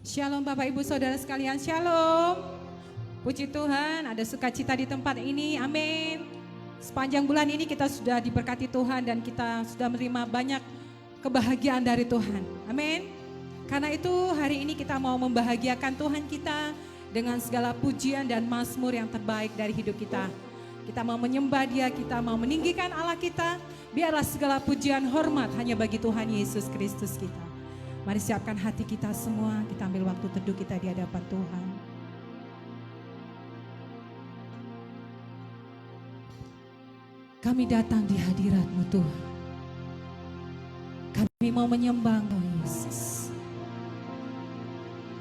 Shalom Bapak Ibu Saudara sekalian, shalom. Puji Tuhan, ada sukacita di tempat ini, amin. Sepanjang bulan ini kita sudah diberkati Tuhan dan kita sudah menerima banyak kebahagiaan dari Tuhan, amin. Karena itu hari ini kita mau membahagiakan Tuhan kita dengan segala pujian dan mazmur yang terbaik dari hidup kita. Kita mau menyembah Dia, kita mau meninggikan Allah kita. Biarlah segala pujian hormat hanya bagi Tuhan Yesus Kristus kita. Mari siapkan hati kita semua, kita ambil waktu teduh kita di hadapan Tuhan. Kami datang di hadirat-Mu Tuhan. Kami mau menyembah Engkau Yesus.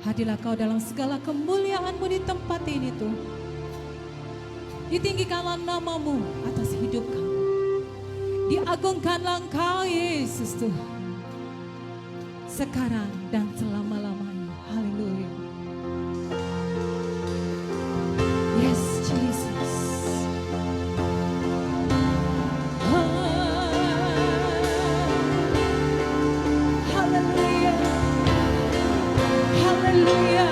Hadirlah Kau dalam segala kemuliaan-Mu di tempat ini Tuhan. Ditinggikanlah nama-Mu atas hidup kami. Diagungkanlah Engkau Yesus Tuhan. Sekarang dan selama-lamanya. Haleluya. Yes, Jesus. Haleluya. Haleluya.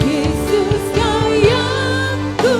Yesus kau yang ku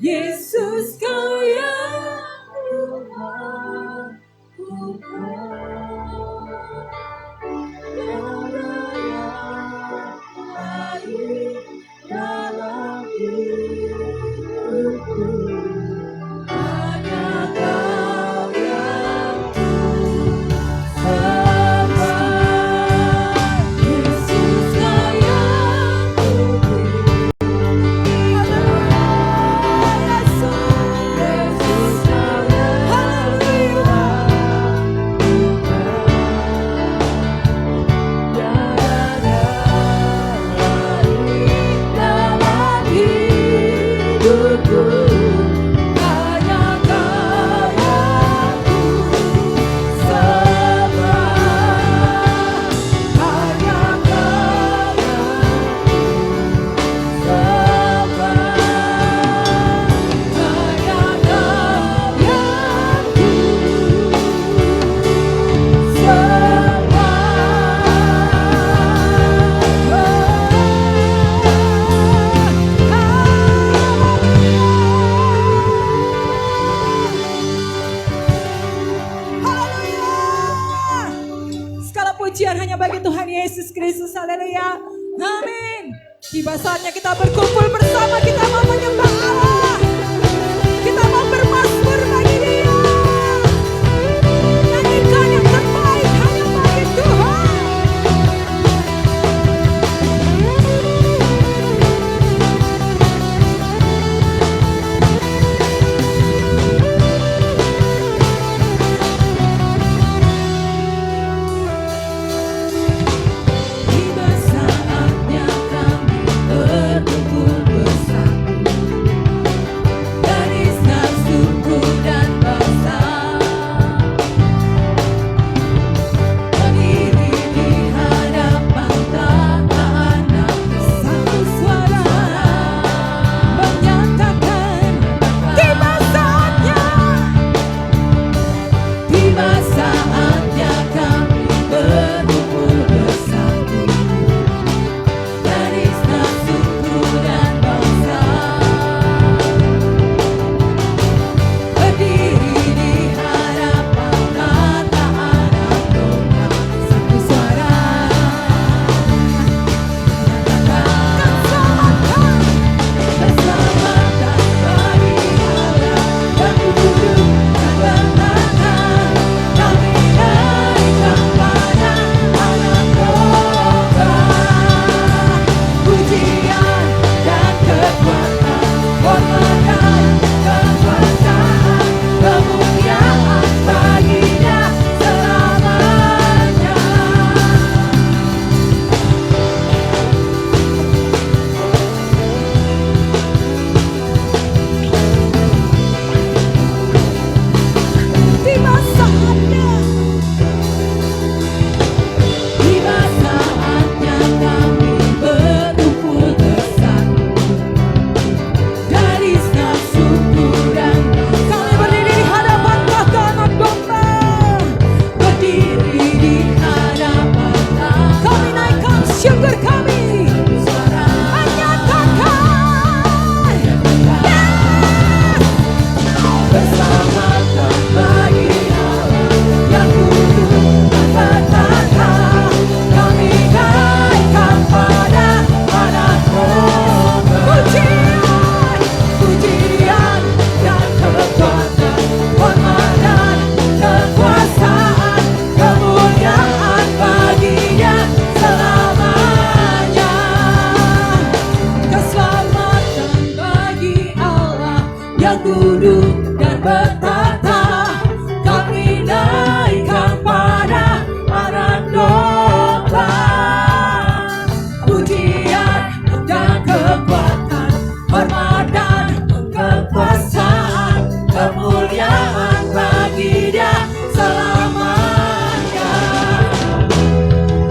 Yesus Kau yang Tuhan, tiada yang lain dalam hidupku, hanya Kau yang sembah. Yesus Kau yang Yesus Kau yang haleluya. Dalam hidupku hanya Kau yang ku sembah, hanya Kau yang ku sembah, hanya Kau yang ku segala pujian hanya bagi Tuhan Yesus Kristus. Haleluya. Amin. Tiba saatnya kita berkumpul bersama, kita mau menyembah Allah. Kita mau bermazmur bagi Dia. Nyanyikan yang terbaik hanya bagi Tuhan. Tiba saatnya kami berkumpul bersatu dari setiap suku dan bangsa, berdiri di hadapan tata anak satu suara menyatakan tiba saatnya kami berkumpul bersatu dari setiap suku dan bangsa, berdiri di hadapan tata anak domba satu suara menyatakan keselamatan bagi Allah yang duduk dan bertata. Kami naikkan pada anak domba pujian dan kekuatan, hormat dan kekuasaan, kemuliaan bagi-Nya selamanya. Tiba saatnya kami berkumpul bersatu dari setiap suku dan bangsa. Kami berdiri di hadapan tahta anak domba, berdiri di hadapan tahta. Kami naikkan syukur kami, suara menyatakan keselamatan bagi Allah yang duduk dan bertata. Kami naikkan pada anak domba pujian dan kekuatan, hormat dan kekuasaan, kemuliaan bagi-Nya selamanya. Keselamatan bagi Allah yang duduk dan bertata. Kami naikkan pada anak domba pujian dan kekuatan, hormat dan kekuasaan, kemuliaan bagi-Dia selamanya.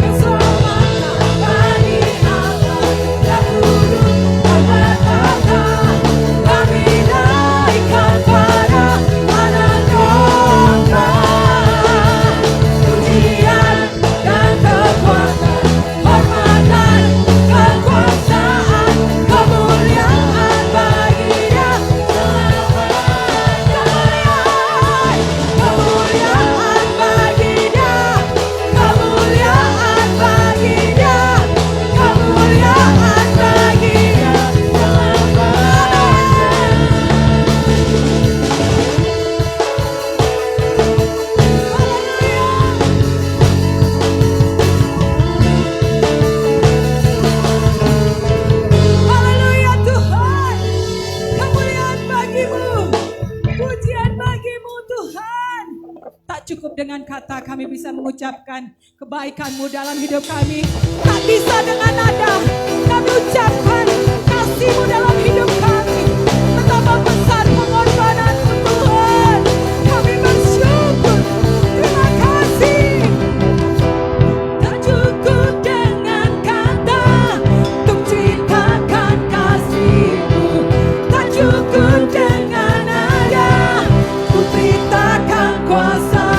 Keselamatan bagi Allah yang duduk dan bertata. Kami naikkan pada dengan kata kami bisa mengucapkan kebaikan-Mu dalam hidup kami. Tak bisa dengan nada kami ucapkan kasih-Mu dalam hidup kami. Betapa besar pengorbanan-Mu Tuhan. Kami bersyukur. Terima kasih. Tak cukup dengan kata untuk ceritakan kasih-Mu. Tak cukup dengan nada untuk ceritakan kuasa-Mu.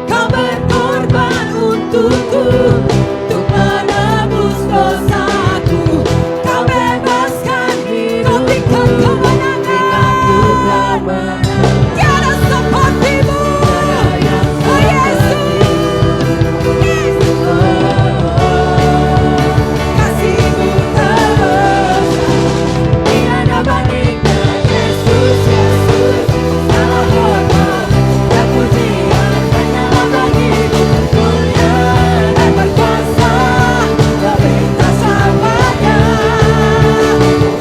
Kau berkorban untukku, untuk menebus dosaku. Kau bebaskan hidupku, kau berikan kemenangan. Tiada seperti-Mu, oh Yesus. Kasih-Mu terus, tiada bandingnya. Yesus, Yesus, segala hormat dan pujian hanyalah bagi-Mu. Mulia dan berkuasa, meminta selamanya.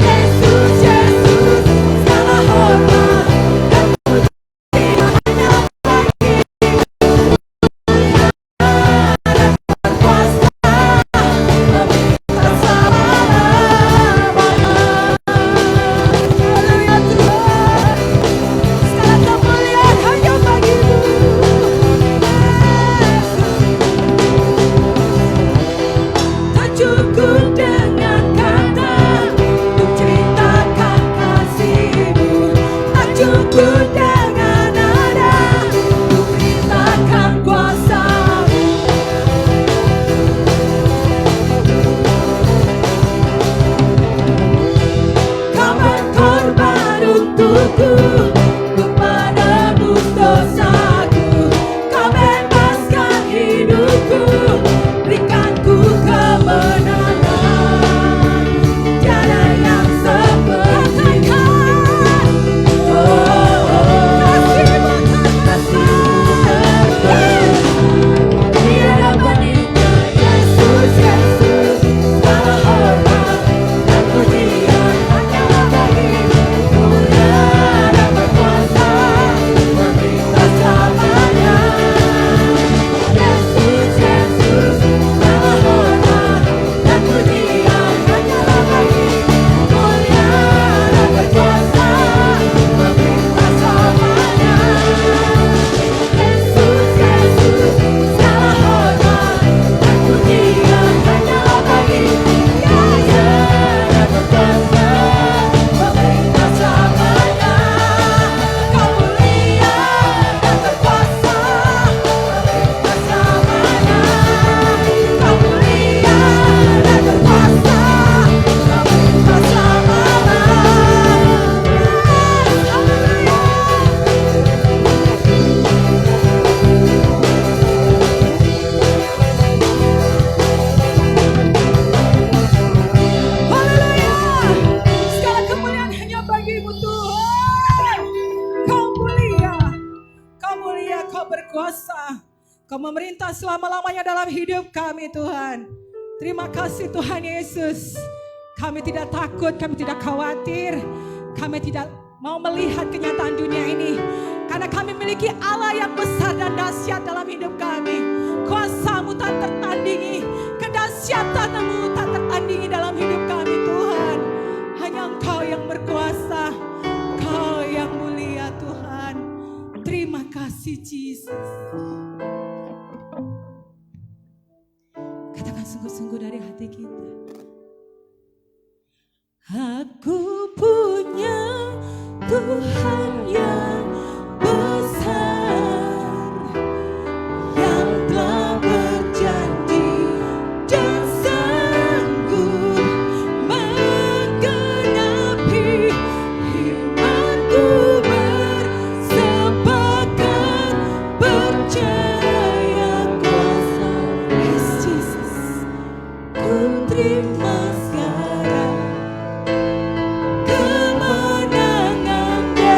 Yesus, Yesus, segala hormat dan pujian hanyalah bagi-Mu. Berkuasa, meminta selamanya. Haleluya Tuhan, segala kemuliaan hanya bagi-Mu. Tak cukup dengan kata untuk ceritakan kasih-Mu. Tak cukup dengan nada untuk ceritakan kuasa-Mu. Kau berkorban untukku, untuk menebus dosaku. Kau bebaskan hidupku, berikanku kemenangan. Tiada yang seperti-Mu. Kasih-Mu terus, tiada bandingnya. Yesus, Yesus, segala hormat dan pujian hanyalah bagi-Mu. Mulia dan berkuasa, meminta selamanya. Yesus, Yesus, segala hormat dan pujian hanyalah bagi-Mu. Mulia dan berkuasa, meminta selamanya. Yesus, Yesus, segala hormat dan pujian hanyalah bagi-Mu. Mulia dan berkuasa, meminta selamanya. Kau mulia dan berkuasa, meminta selamanya. Kau mulia dan berkuasa, meminta selamanya. Haleluya. Segala kemuliaan hanya bagi-Mu Tuhan. Kau mulia, Kau berkuasa. Kau memerintah selama-lamanya dalam hidup kami Tuhan. Terima kasih Tuhan Yesus. Kami tidak takut, kami tidak khawatir. Kami tidak mau melihat kenyataan dunia ini. Karena kami memiliki Allah yang besar dan dahsyat dalam hidup kami. Kuasa-Mu tak tertandingi. Kedahsyatan-Mu tak tertandingi dalam hidup kami Tuhan. Hanya Engkau yang berkuasa. Kau yang mulia Tuhan. Terima kasih Yesus. Katakan sungguh-sungguh dari hati kita. Aku punya Tuhan yang besar, yang telah berjanji dan sanggup menggenapi imanku bersepakat percaya kuasa. Yes Jesus, ku terima sekarang kemenangannya.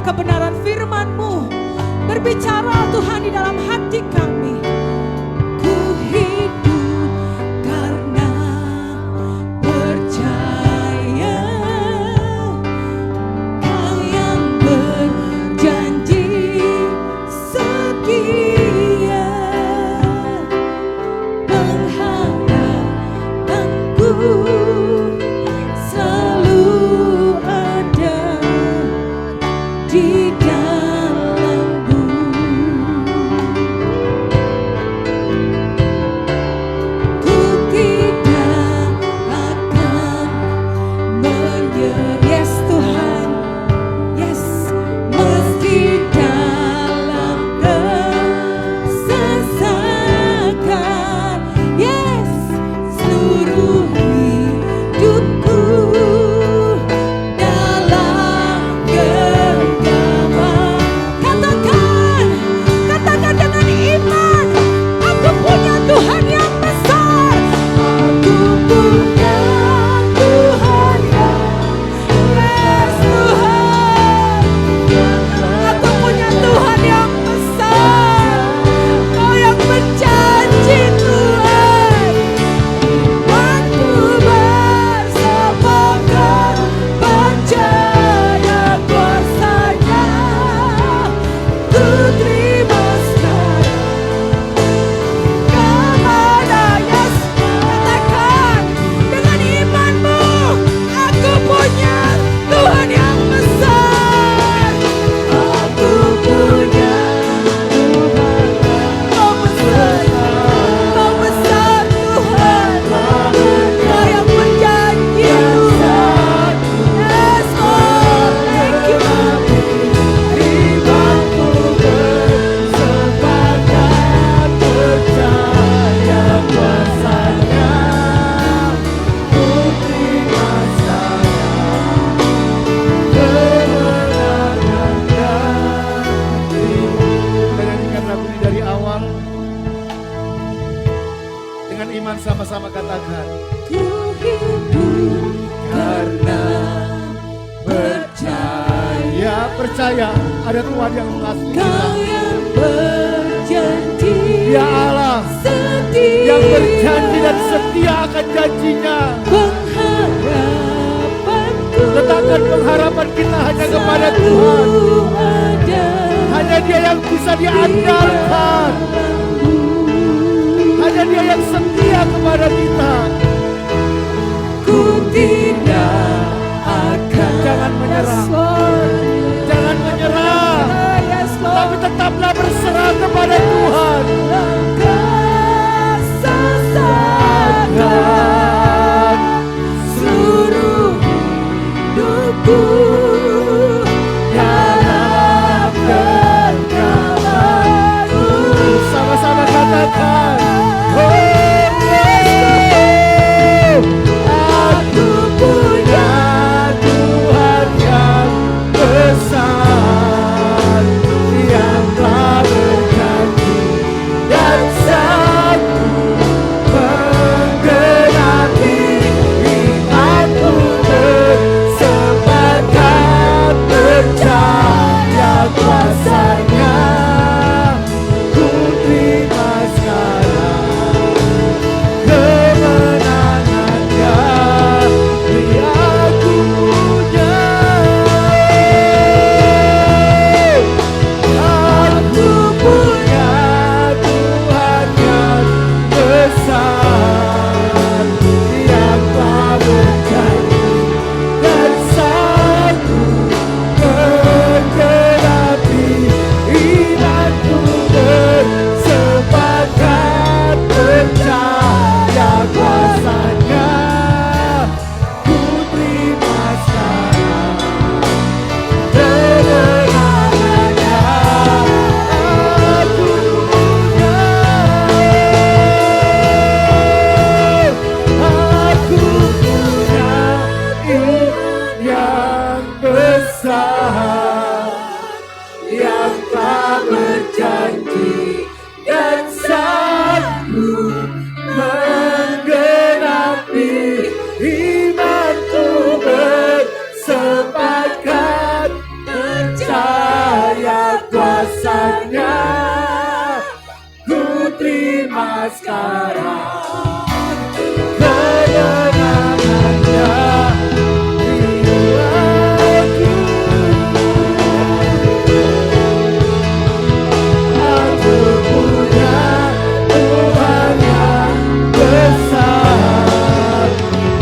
kebenaran firman-Mu. Berbicara Tuhan di dalam hati kami. Ku hidup karena percaya Kau yang berjanji setia. Pengharapanku selalu ada di dalam-Mu. Ku tidak akan menyerah. Yes Tuhan, yes, meski dalam kesesakan, yes, seluruh hidupku dalam genggaman. Katakan dengan iman, aku punya Tuhan yang besar. Aku punya Tuhan yang, yes Tuhan, aku punya Tuhan yang besar. Kau yang berjanji Tuhan, waktu bersepakat percaya kuasa-Nya. Ku terima sekarang kepada Yesus. Katakan dengan iman-Mu, aku punya Tuhan yang besar. Aku punya Tuhan. Kau besar, Kau besar Tuhan. Kau yang berjanji Tuhan. Yes Lord, thank you. Imanku bersepakat percaya kuasa-Nya. Ku terima sekarang kemenangan-Nya. Kita nyanyikan lagu ini dari awal. Dengan iman sama-sama katakan. Ku hidup karena percaya Percaya ada Tuhan yang mengasihi kita. Kau yang berjanji Dia Allah setia. yang berjanji dan setia akan janjinya. Pengharapanku Letakkan pengharapan kita hanya kepada Tuhan. selalu ada Hanya Dia yang bisa diandalkan. Hanya Dia yang setia kepada kita. Ku tidak akan, Jangan menyerah. yes Lord, Jangan menyerah, yes Lord, tapi tetaplah berserah kepada Tuhan. kesesakan seluruh hidupku dalam genggaman-Mu. Sama-sama katakan. Aku punya Tuhan yang besar, yang telah berjanji dan sanggup menggenapi imanku bersepakat percaya kuasa-Nya. Ku terima sekarang kemenangan-Nya. Dia aku punya. Aku punya Tuhan yang besar, yang telah berjanji dan sanggup menggenapi imanku bersepakat percaya kuasa-Nya. Ku terima sekarang kemenangan-Nya. Aku punya. Aku punya iman yang besar, yang telah berjanji dan sanggup menggenapi imanku bersepakat percaya kuasanya ku terima sekarang. Kemenangannya aku punya Tuhan yang besar,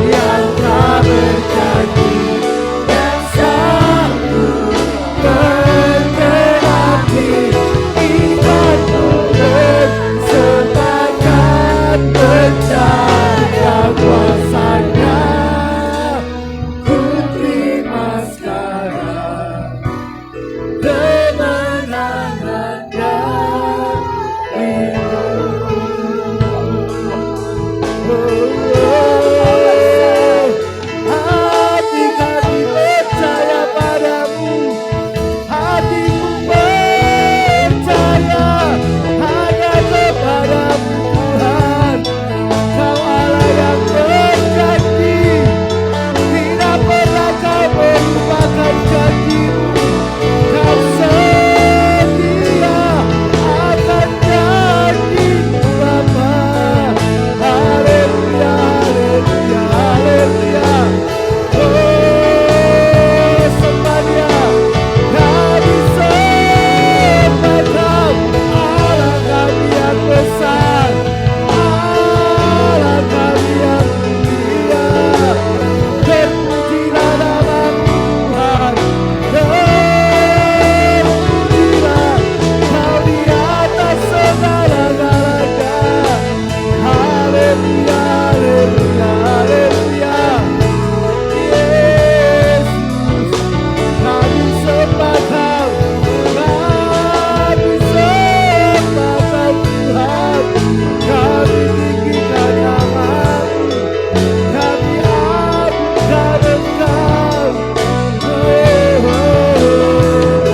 yang telah berjanji dan sanggup menggenapi imanku bersepakat percaya kuasanya ku terima sekarang. Kemenangannya hati kami percaya padamu, hatiku percaya hanya kepadamu Tuhan. Kau Allah yang berjanji, tidak pernah kau melupakan janjimu. Kau setia akan janjimu Bapa. Haleluya, haleluya, haleluya. Oh, sembah Dia. Kami sembah Kau, Allah kami yang besar, Allah kami yang mulia. Terpujilah namamu Tuhan, terpujilah Kau di atas segala-galanya. Haleluya, haleluya, haleluya. Yesus, kami sembah Kau, kami sembah Kau Tuhan. Kami tinggikan namamu, kami agungkan Engkau. Oh, oh,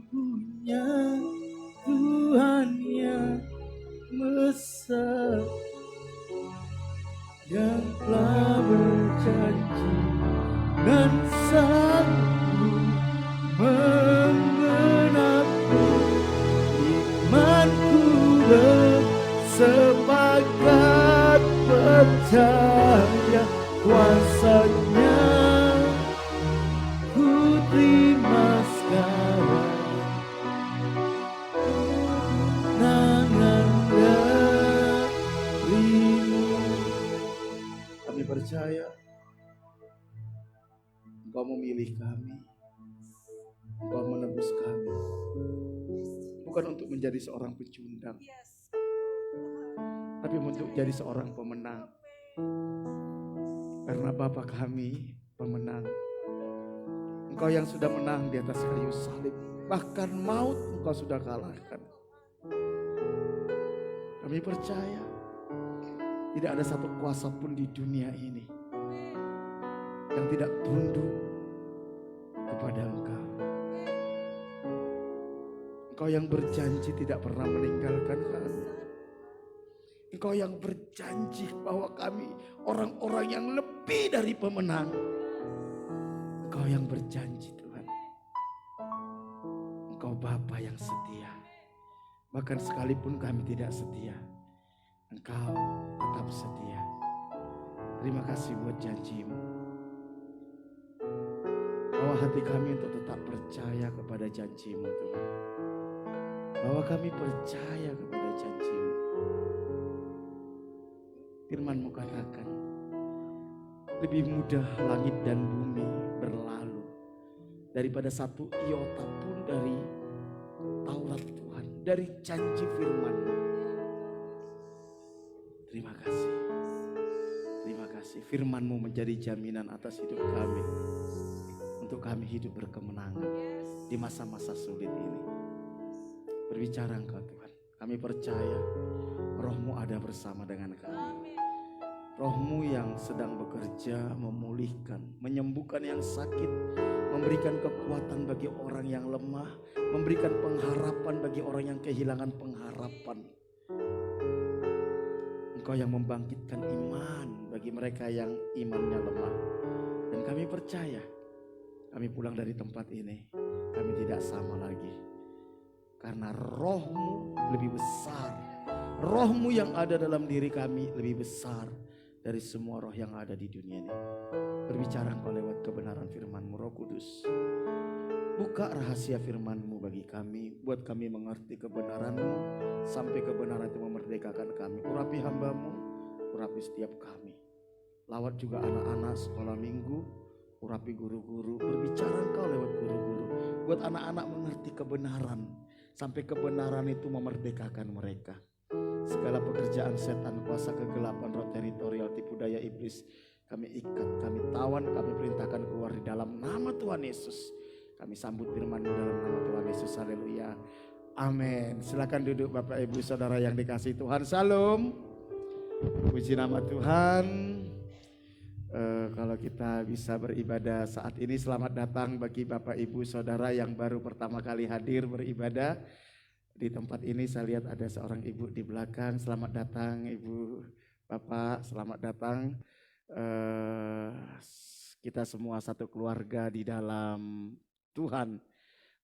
punya Tuhan yang besar, yang telah berjanji dan sanggup menggenapi imanku bersepakat percaya kuasanya ku terima sekarang. Kami percaya Engkau memilih kami, Engkau menebus kami, bukan untuk menjadi seorang pecundang, tapi untuk jadi seorang pemenang. Karena Bapa kami pemenang, Engkau yang sudah menang di atas kayu salib, bahkan maut Engkau sudah kalahkan. Kami percaya tidak ada satu kuasa pun di dunia ini yang tidak tunduk kepada Engkau. Engkau yang berjanji tidak pernah meninggalkan kami. Engkau yang berjanji bahwa kami orang-orang yang lebih dari pemenang. Engkau yang berjanji Tuhan. Engkau Bapa yang setia. Bahkan sekalipun kami tidak setia, Engkau tetap setia. Terima kasih buat janji-Mu. Bawa hati kami untuk tetap percaya kepada janji-Mu Tuhan. Bahwa kami percaya kepada janji-Mu. Firman-Mu katakan, lebih mudah langit dan bumi berlalu daripada satu iota pun dari Taurat Tuhan, dari janji firman-Mu. Terima kasih. Terima kasih. Firman-Mu menjadi jaminan atas hidup kami. Untuk kami hidup berkemenangan di masa-masa sulit ini. Berbicara Engkau Tuhan. Kami percaya Roh-Mu ada bersama dengan kami. Roh-Mu yang sedang bekerja memulihkan, menyembuhkan yang sakit, memberikan kekuatan bagi orang yang lemah, memberikan pengharapan bagi orang yang kehilangan pengharapan. Engkau yang membangkitkan iman bagi mereka yang imannya lemah. Dan kami percaya, kami pulang dari tempat ini, kami tidak sama lagi. Karena roh-Mu lebih besar. Roh-Mu yang ada dalam diri kami lebih besar dari semua roh yang ada di dunia ini. Berbicara Engkau lewat kebenaran firman-Mu, Roh Kudus. Buka rahasia firman-Mu bagi kami, buat kami mengerti kebenaran-Mu, sampai kebenaran itu memerdekakan kami. Urapi hamba-Mu, urapi setiap kami. Lawat juga anak-anak sekolah minggu, urapi guru-guru. Berbicara Engkau lewat guru-guru, buat anak-anak mengerti kebenaran, sampai kebenaran itu memerdekakan mereka. Segala pekerjaan setan, kuasa kegelapan, roh teritorial, tipu daya iblis, kami ikat, kami tawan, kami perintahkan keluar di dalam nama Tuhan Yesus. Kami sambut firman-Mu dalam nama Tuhan Yesus. Haleluya. Amin. Silakan duduk Bapak Ibu Saudara yang dikasihi Tuhan. Salam. Puji nama Tuhan. Kalau kita bisa beribadah saat ini, selamat datang bagi Bapak Ibu Saudara yang baru pertama kali hadir beribadah di tempat ini. Saya lihat ada seorang ibu di belakang. Selamat datang Ibu, Bapak, selamat datang. Kita semua satu keluarga di dalam Tuhan.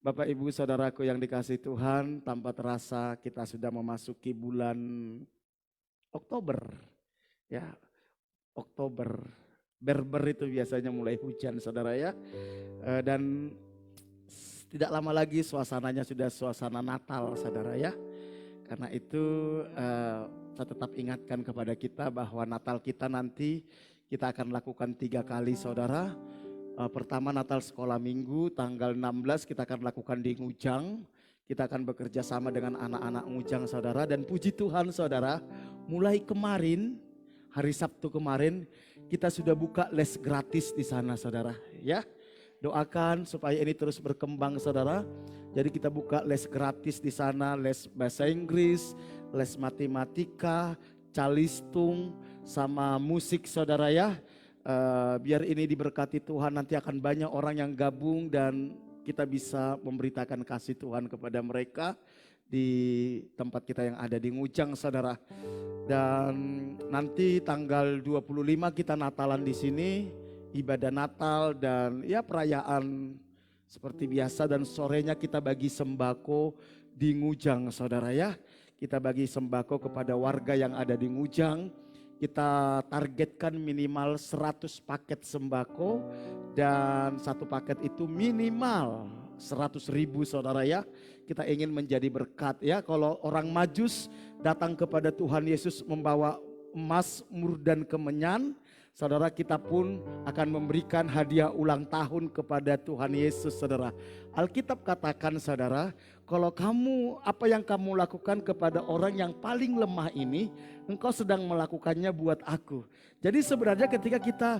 Bapak Ibu Saudaraku yang dikasihi Tuhan, tanpa terasa kita sudah memasuki bulan Oktober. Ya, Oktober. Berber itu biasanya mulai hujan Saudara ya. Dan tidak lama lagi suasananya sudah suasana Natal Saudara ya. Karena itu saya tetap ingatkan kepada kita bahwa Natal kita nanti kita akan lakukan 3 kali Saudara. Pertama Natal sekolah minggu tanggal 16 kita akan lakukan di Ngujang. Kita akan bekerja sama dengan anak-anak Ngujang Saudara. Dan puji Tuhan Saudara, mulai kemarin, hari Sabtu kemarin, kita sudah buka les gratis di sana Saudara. Ya, doakan supaya ini terus berkembang Saudara. Jadi kita buka les gratis di sana, les bahasa Inggris, les matematika, calistung, sama musik Saudara ya. Biar ini diberkati Tuhan, nanti akan banyak orang yang gabung dan kita bisa memberitakan kasih Tuhan kepada mereka di tempat kita yang ada di Ngujang Saudara. Dan nanti tanggal 25 kita Natalan di sini, ibadah Natal dan ya perayaan seperti biasa, dan sorenya kita bagi sembako di Ngujang Saudara ya. Kita bagi sembako kepada warga yang ada di Ngujang. Kita targetkan minimal 100 paket sembako dan satu paket itu minimal 100.000 Saudara ya. Kita ingin menjadi berkat ya. Kalau orang Majus datang kepada Tuhan Yesus membawa emas, mur dan kemenyan, Saudara, kita pun akan memberikan hadiah ulang tahun kepada Tuhan Yesus Saudara. Alkitab katakan Saudara, kalau kamu apa yang kamu lakukan kepada orang yang paling lemah ini, engkau sedang melakukannya buat aku. Jadi sebenarnya ketika kita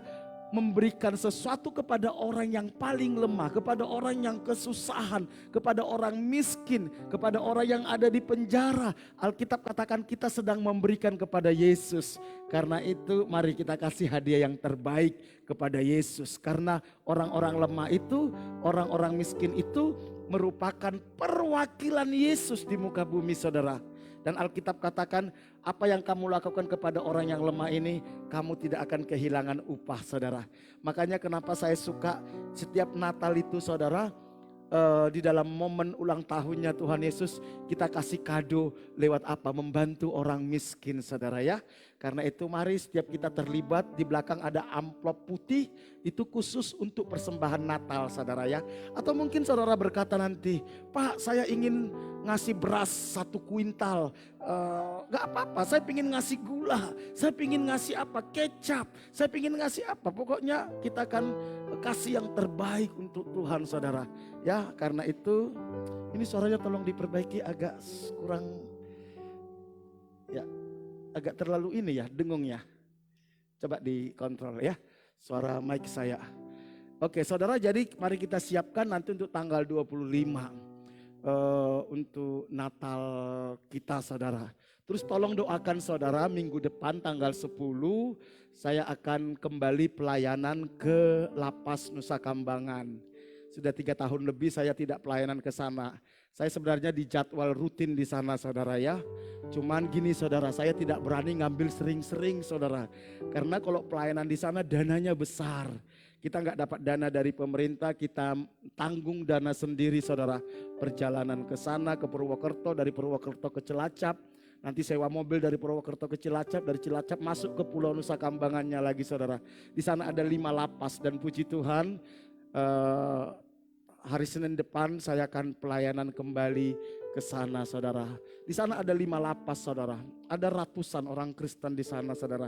memberikan sesuatu kepada orang yang paling lemah, kepada orang yang kesusahan, kepada orang miskin, kepada orang yang ada di penjara, Alkitab katakan kita sedang memberikan kepada Yesus. Karena itu mari kita kasih hadiah yang terbaik kepada Yesus. Karena orang-orang lemah itu, orang-orang miskin itu merupakan perwakilan Yesus di muka bumi Saudara. Dan Alkitab katakan apa yang kamu lakukan kepada orang yang lemah ini, kamu tidak akan kehilangan upah Saudara. Makanya kenapa saya suka setiap Natal itu Saudara, di dalam momen ulang tahunnya Tuhan Yesus, kita kasih kado lewat apa? Membantu orang miskin Saudara ya. Karena itu mari setiap kita terlibat, di belakang ada amplop putih, itu khusus untuk persembahan Natal Saudara ya. Atau mungkin Saudara berkata nanti, Pak saya ingin ngasih beras 1 kuintal. Gak apa-apa, saya ingin ngasih gula, saya ingin ngasih apa, kecap, saya ingin ngasih apa. Pokoknya kita akan kasih yang terbaik untuk Tuhan Saudara. Ya karena itu, ini suaranya tolong diperbaiki agak kurang, ya agak terlalu ini ya dengungnya. Coba dikontrol ya suara mic saya. Oke Saudara, jadi mari kita siapkan nanti untuk tanggal 25 untuk Natal kita Saudara. Terus tolong doakan Saudara, minggu depan tanggal 10 saya akan kembali pelayanan ke Lapas Nusa Kambangan. Sudah 3 tahun lebih saya tidak pelayanan ke sana. Saya sebenarnya di jadwal rutin di sana saudara ya. Cuman gini saudara, saya tidak berani ngambil sering-sering saudara. Karena kalau pelayanan di sana dananya besar. Kita nggak dapat dana dari pemerintah, kita tanggung dana sendiri saudara. Perjalanan ke sana ke Purwokerto, dari Purwokerto ke Cilacap. Nanti sewa mobil dari Purwokerto ke Cilacap, dari Cilacap masuk ke Pulau Nusa Kambangannya lagi saudara. Di sana ada 5 lapas dan puji Tuhan hari Senin depan saya akan pelayanan kembali ke sana saudara. Di sana ada 5 lapas saudara. Ada ratusan orang Kristen di sana saudara.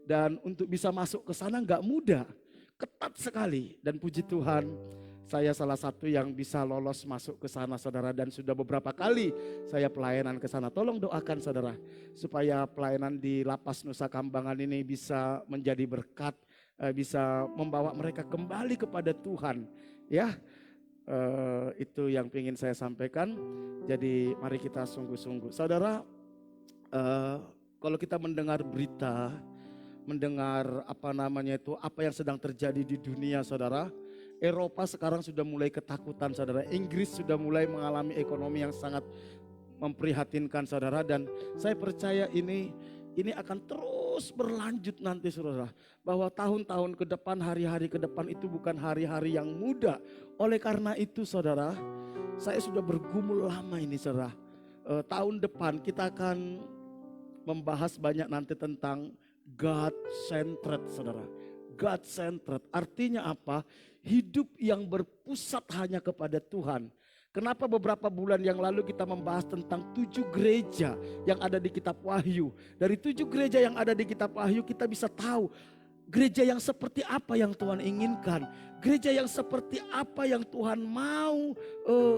Dan untuk bisa masuk ke sana nggak mudah. Ketat sekali dan puji Tuhan saya salah satu yang bisa lolos masuk ke sana saudara, dan sudah beberapa kali saya pelayanan ke sana. Tolong doakan saudara supaya pelayanan di Lapas Nusa Kambangan ini bisa menjadi berkat, bisa membawa mereka kembali kepada Tuhan ya. Itu yang ingin saya sampaikan. Jadi mari kita sungguh-sungguh saudara, kalau kita mendengar berita, mendengar apa yang sedang terjadi di dunia saudara. Eropa sekarang sudah mulai ketakutan saudara. Inggris sudah mulai mengalami ekonomi yang sangat memprihatinkan saudara. Dan saya percaya ini akan terus berlanjut nanti saudara. Bahwa tahun-tahun ke depan, hari-hari ke depan itu bukan hari-hari yang mudah. Oleh karena itu saudara, saya sudah bergumul lama ini saudara. Tahun depan kita akan membahas banyak nanti tentang God-centered saudara. God-centered artinya apa? Hidup yang berpusat hanya kepada Tuhan. Kenapa beberapa bulan yang lalu kita membahas tentang 7 gereja yang ada di kitab Wahyu. Dari 7 gereja yang ada di kitab Wahyu kita bisa tahu gereja yang seperti apa yang Tuhan inginkan. Gereja yang seperti apa yang Tuhan mau,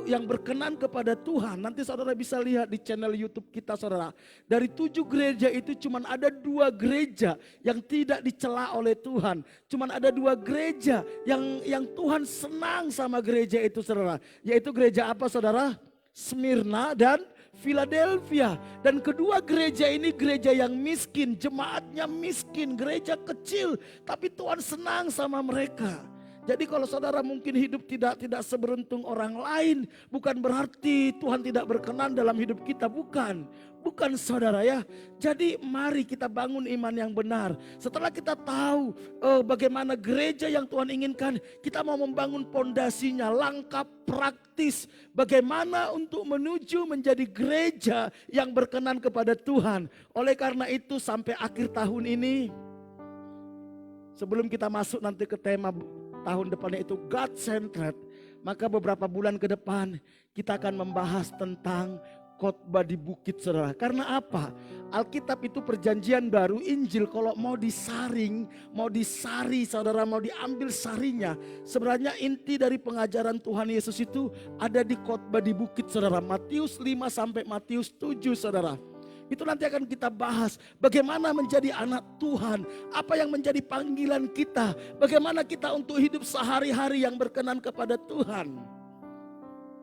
yang berkenan kepada Tuhan. Nanti saudara bisa lihat di channel YouTube kita saudara. Dari 7 gereja itu cuman ada 2 gereja yang tidak dicela oleh Tuhan. Cuman ada 2 gereja yang Tuhan senang sama gereja itu saudara. Yaitu gereja apa saudara? Smyrna dan Philadelphia. Dan kedua gereja ini gereja yang miskin, jemaatnya miskin, gereja kecil, tapi Tuhan senang sama mereka. Jadi kalau saudara mungkin hidup tidak seberuntung orang lain, bukan berarti Tuhan tidak berkenan dalam hidup kita, bukan saudara ya. Jadi mari kita bangun iman yang benar. Setelah kita tahu bagaimana gereja yang Tuhan inginkan, kita mau membangun pondasinya, langkah praktis bagaimana untuk menuju menjadi gereja yang berkenan kepada Tuhan. Oleh karena itu sampai akhir tahun ini, sebelum kita masuk nanti ke tema tahun depannya itu God-centered, maka beberapa bulan ke depan kita akan membahas tentang khotbah di bukit saudara. Karena apa? Alkitab itu perjanjian baru, Injil kalau mau disaring, mau disari saudara, mau diambil sarinya. Sebenarnya inti dari pengajaran Tuhan Yesus itu ada di khotbah di bukit saudara. Matius 5 sampai Matius 7 saudara. Itu nanti akan kita bahas bagaimana menjadi anak Tuhan, apa yang menjadi panggilan kita, bagaimana kita untuk hidup sehari-hari yang berkenan kepada Tuhan.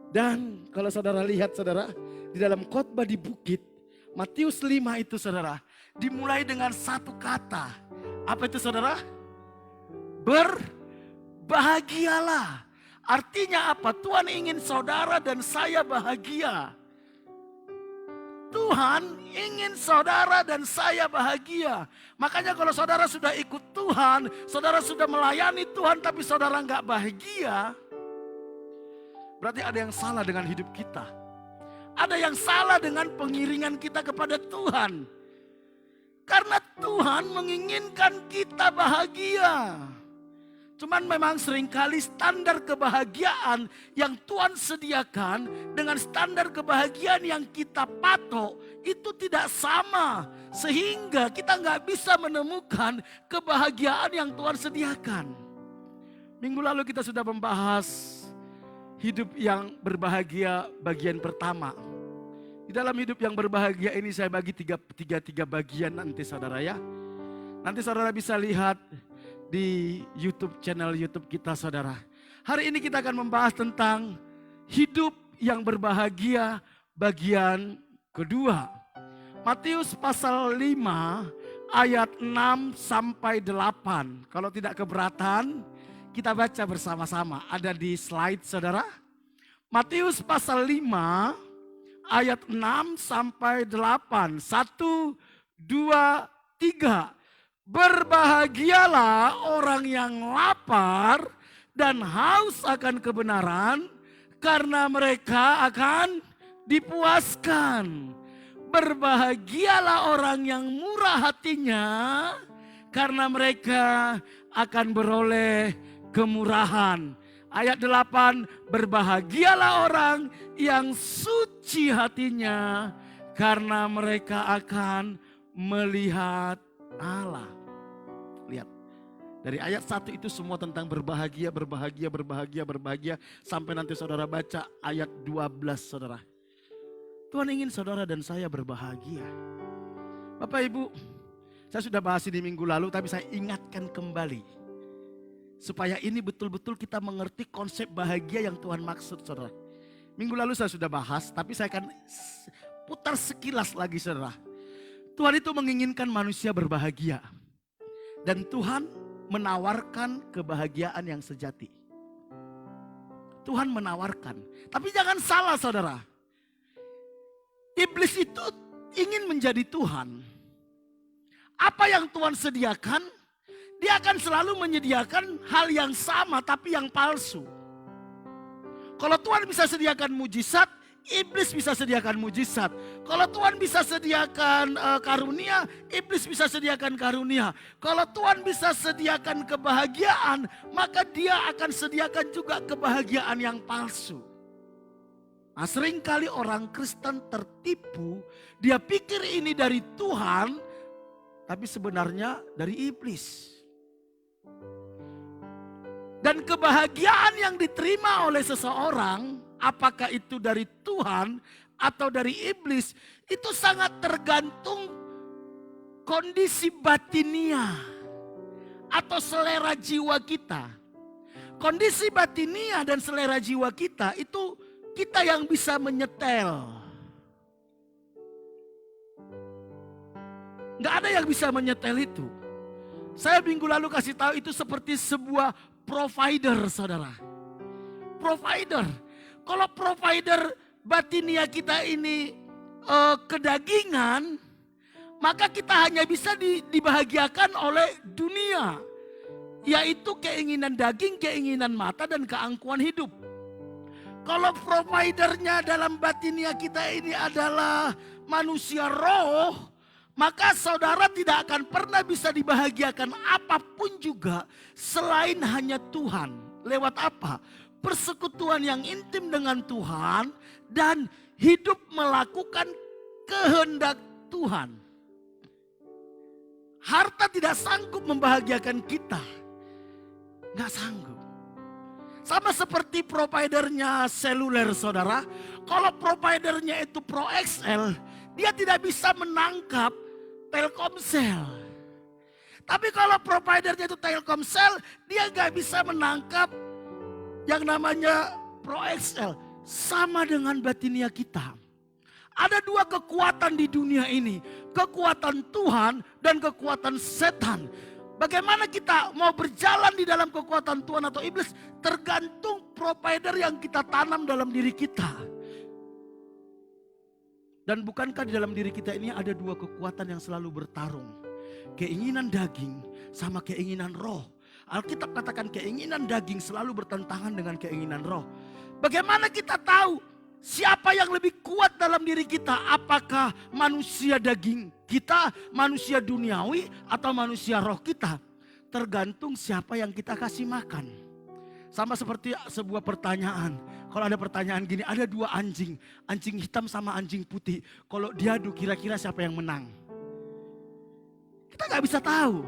Dan kalau saudara lihat saudara, di dalam khotbah di bukit, Matius 5 itu saudara, dimulai dengan satu kata. Apa itu saudara? Berbahagialah. Artinya apa? Tuhan ingin saudara dan saya bahagia. Tuhan ingin saudara dan saya bahagia. Makanya kalau saudara sudah ikut Tuhan, saudara sudah melayani Tuhan tapi saudara nggak bahagia, berarti ada yang salah dengan hidup kita. Ada yang salah dengan pengiringan kita kepada Tuhan. Karena Tuhan menginginkan kita bahagia. Cuman memang seringkali standar kebahagiaan yang Tuhan sediakan dengan standar kebahagiaan yang kita patok itu tidak sama. Sehingga kita nggak bisa menemukan kebahagiaan yang Tuhan sediakan. Minggu lalu kita sudah membahas hidup yang berbahagia bagian pertama. Di dalam hidup yang berbahagia ini saya bagi tiga bagian nanti saudara ya. Nanti saudara bisa lihat di YouTube, channel YouTube kita saudara. Hari ini kita akan membahas tentang hidup yang berbahagia bagian kedua. Matius pasal 5 ayat 6 sampai 8. Kalau tidak keberatan kita baca bersama-sama. Ada di slide saudara. Matius pasal 5 ayat 6 sampai 8. 1, 2, 3. Berbahagialah orang yang lapar dan haus akan kebenaran, karena mereka akan dipuaskan. Berbahagialah orang yang murah hatinya, karena mereka akan beroleh kemurahan. Ayat 8, berbahagialah orang yang suci hatinya, karena mereka akan melihat Allah. Lihat, dari ayat 1 itu semua tentang berbahagia, berbahagia, berbahagia, berbahagia. Sampai nanti saudara baca ayat 12 saudara. Tuhan ingin saudara dan saya berbahagia. Bapak Ibu, saya sudah bahas ini minggu lalu, tapi saya ingatkan kembali. Supaya ini betul-betul kita mengerti konsep bahagia yang Tuhan maksud saudara. Minggu lalu saya sudah bahas, tapi saya akan putar sekilas lagi saudara. Tuhan itu menginginkan manusia berbahagia. Dan Tuhan menawarkan kebahagiaan yang sejati. Tuhan menawarkan. Tapi jangan salah saudara. Iblis itu ingin menjadi Tuhan. Apa yang Tuhan sediakan, dia akan selalu menyediakan hal yang sama tapi yang palsu. Kalau Tuhan bisa sediakan mujizat, iblis bisa sediakan mujizat. Kalau Tuhan bisa sediakan karunia, iblis bisa sediakan karunia. Kalau Tuhan bisa sediakan kebahagiaan, maka dia akan sediakan juga kebahagiaan yang palsu. Nah, seringkali orang Kristen tertipu, dia pikir ini dari Tuhan, tapi sebenarnya dari iblis. Dan kebahagiaan yang diterima oleh seseorang, apakah itu dari Tuhan atau dari iblis, itu sangat tergantung kondisi batinia atau selera jiwa kita. Kondisi batinia dan selera jiwa kita itu kita yang bisa menyetel. Nggak ada yang bisa menyetel itu. Saya minggu lalu kasih tahu itu seperti sebuah provider saudara. Provider. Kalau provider batinia kita ini kedagingan, maka kita hanya bisa dibahagiakan oleh dunia. Yaitu keinginan daging, keinginan mata, dan keangkuhan hidup. Kalau providernya dalam batinia kita ini adalah manusia roh, maka saudara tidak akan pernah bisa dibahagiakan apapun juga selain hanya Tuhan. Lewat apa? Persekutuan yang intim dengan Tuhan dan hidup melakukan kehendak Tuhan. Harta tidak sanggup membahagiakan kita. Nggak sanggup. Sama seperti providernya seluler saudara. Kalau providernya itu ProXL, dia tidak bisa menangkap Telkomsel. Tapi kalau providernya itu Telkomsel, dia nggak bisa menangkap yang namanya ProXL. Sama dengan batinia kita. Ada dua kekuatan di dunia ini. Kekuatan Tuhan dan kekuatan setan. Bagaimana kita mau berjalan di dalam kekuatan Tuhan atau iblis, tergantung provider yang kita tanam dalam diri kita. Dan bukankah di dalam diri kita ini ada dua kekuatan yang selalu bertarung. Keinginan daging sama keinginan roh. Alkitab katakan keinginan daging selalu bertentangan dengan keinginan roh. Bagaimana kita tahu siapa yang lebih kuat dalam diri kita? Apakah manusia daging kita, manusia duniawi, atau manusia roh kita? Tergantung siapa yang kita kasih makan. Sama seperti sebuah pertanyaan. Kalau ada pertanyaan gini, ada dua anjing. Anjing hitam sama anjing putih. Kalau diadu kira-kira siapa yang menang? Kita gak bisa tahu.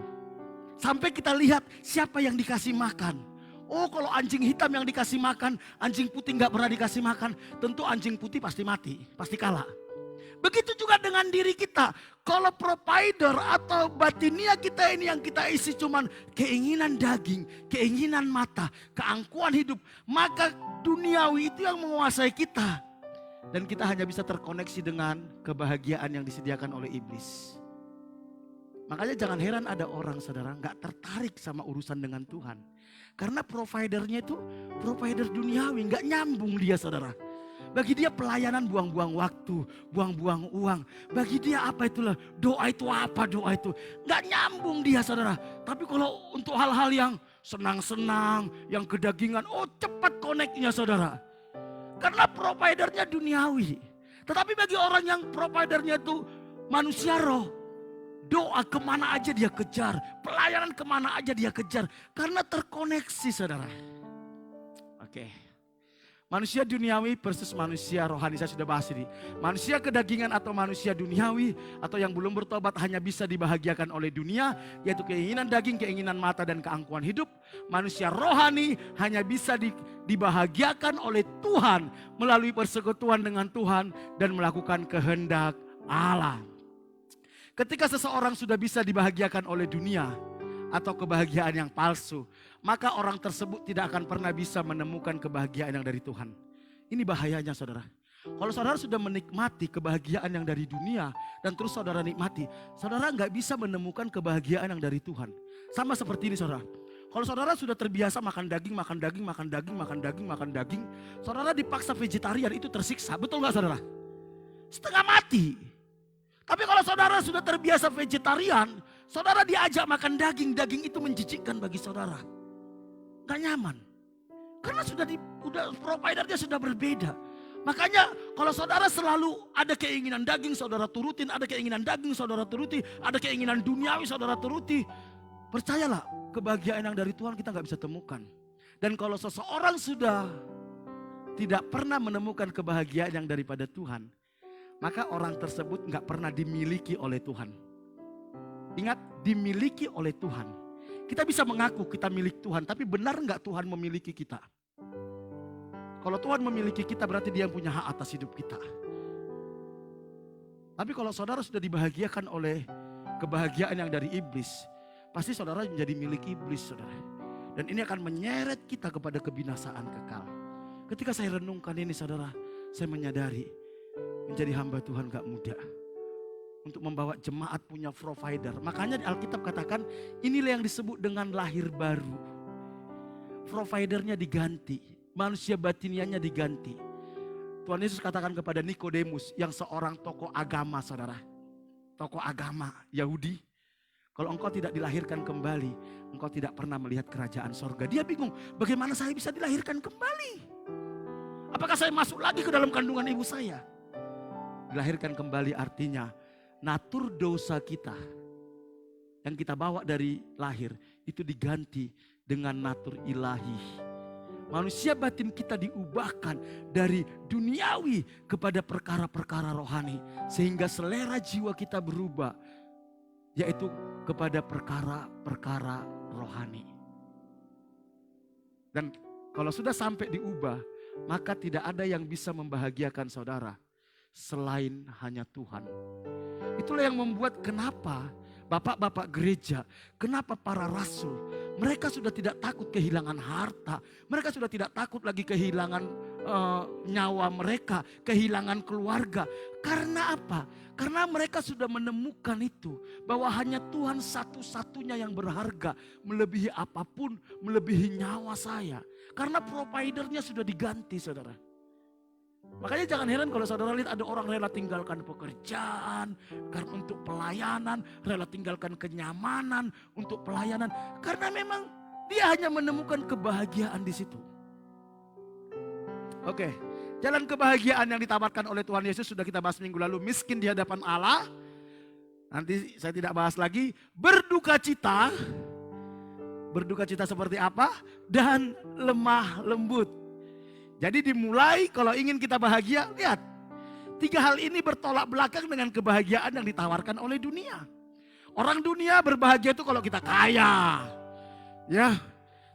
Sampai kita lihat siapa yang dikasih makan. Oh, kalau anjing hitam yang dikasih makan, anjing putih gak pernah dikasih makan. Tentu anjing putih pasti mati, pasti kalah. Begitu juga dengan diri kita. Kalau provider atau batinia kita ini yang kita isi cuman keinginan daging, keinginan mata, keangkuhan hidup. Maka duniawi itu yang menguasai kita. Dan kita hanya bisa terkoneksi dengan kebahagiaan yang disediakan oleh iblis. Makanya jangan heran ada orang saudara gak tertarik sama urusan dengan Tuhan. Karena providernya itu provider duniawi, gak nyambung dia saudara. Bagi dia pelayanan buang-buang waktu, buang-buang uang. Bagi dia apa itulah, doa itu apa doa itu. Gak nyambung dia saudara. Tapi kalau untuk hal-hal yang senang-senang, yang kedagingan, oh cepat connect-nya saudara. Karena providernya duniawi. Tetapi bagi orang yang providernya itu manusia roh, doa kemana aja dia kejar, pelayanan kemana aja dia kejar. Karena terkoneksi saudara. Oke. Manusia duniawi versus manusia rohani, saya sudah bahas ini. Manusia kedagingan atau manusia duniawi atau yang belum bertobat hanya bisa dibahagiakan oleh dunia, yaitu keinginan daging, keinginan mata dan keangkuhan hidup. Manusia rohani hanya bisa dibahagiakan oleh Tuhan melalui persekutuan dengan Tuhan dan melakukan kehendak Allah. Ketika seseorang sudah bisa dibahagiakan oleh dunia atau kebahagiaan yang palsu, maka orang tersebut tidak akan pernah bisa menemukan kebahagiaan yang dari Tuhan. Ini bahayanya saudara. Kalau saudara sudah menikmati kebahagiaan yang dari dunia dan terus saudara nikmati, saudara nggak bisa menemukan kebahagiaan yang dari Tuhan. Sama seperti ini saudara. Kalau saudara sudah terbiasa makan daging, saudara dipaksa vegetarian, itu tersiksa. Betul nggak saudara? Setengah mati. Tapi kalau saudara sudah terbiasa vegetarian, saudara diajak makan daging, daging itu menjijikkan bagi saudara. Gak nyaman. Karena udah providernya sudah berbeda. Makanya kalau saudara selalu ada keinginan daging saudara turutin, ada keinginan daging saudara turuti, ada keinginan duniawi saudara turuti. Percayalah, kebahagiaan yang dari Tuhan kita gak bisa temukan. Dan kalau seseorang sudah tidak pernah menemukan kebahagiaan yang daripada Tuhan, maka orang tersebut gak pernah dimiliki oleh Tuhan. Ingat, dimiliki oleh Tuhan. Kita bisa mengaku kita milik Tuhan, tapi benar nggak Tuhan memiliki kita? Kalau Tuhan memiliki kita berarti Dia yang punya hak atas hidup kita. Tapi kalau saudara sudah dibahagiakan oleh kebahagiaan yang dari iblis, pasti saudara menjadi milik iblis saudara. Dan ini akan menyeret kita kepada kebinasaan kekal. Ketika saya renungkan ini saudara, saya menyadari menjadi hamba Tuhan gak mudah. Untuk membawa jemaat punya provider. Makanya di Alkitab katakan inilah yang disebut dengan lahir baru. Providernya diganti. Manusia batiniannya diganti. Tuhan Yesus katakan kepada Nikodemus yang seorang tokoh agama saudara. Tokoh agama Yahudi. Kalau engkau tidak dilahirkan kembali, engkau tidak pernah melihat kerajaan sorga. Dia bingung, bagaimana saya bisa dilahirkan kembali? Apakah saya masuk lagi ke dalam kandungan ibu saya? Dilahirkan kembali artinya natur dosa kita yang kita bawa dari lahir itu diganti dengan natur ilahi. Manusia batin kita diubahkan dari duniawi kepada perkara-perkara rohani. Sehingga selera jiwa kita berubah, yaitu kepada perkara-perkara rohani. Dan kalau sudah sampai diubah, maka tidak ada yang bisa membahagiakan saudara selain hanya Tuhan. Itulah yang membuat kenapa bapak-bapak gereja, kenapa para rasul, mereka sudah tidak takut kehilangan harta, mereka sudah tidak takut lagi kehilangan nyawa mereka, kehilangan keluarga. Karena apa? Karena mereka sudah menemukan itu, bahwa hanya Tuhan satu-satunya yang berharga, melebihi apapun, melebihi nyawa saya. Karena providernya sudah diganti saudara. Makanya jangan heran kalau saudara lihat ada orang rela tinggalkan pekerjaan karena untuk pelayanan, rela tinggalkan kenyamanan untuk pelayanan. Karena memang dia hanya menemukan kebahagiaan di situ. Oke, jalan kebahagiaan yang ditawarkan oleh Tuhan Yesus sudah kita bahas minggu lalu. Miskin di hadapan Allah. Nanti saya tidak bahas lagi. Berduka cita. Berduka cita seperti apa? Dan lemah lembut. Jadi dimulai kalau ingin kita bahagia, lihat. 3 hal ini bertolak belakang dengan kebahagiaan yang ditawarkan oleh dunia. Orang dunia berbahagia itu kalau kita kaya. Ya,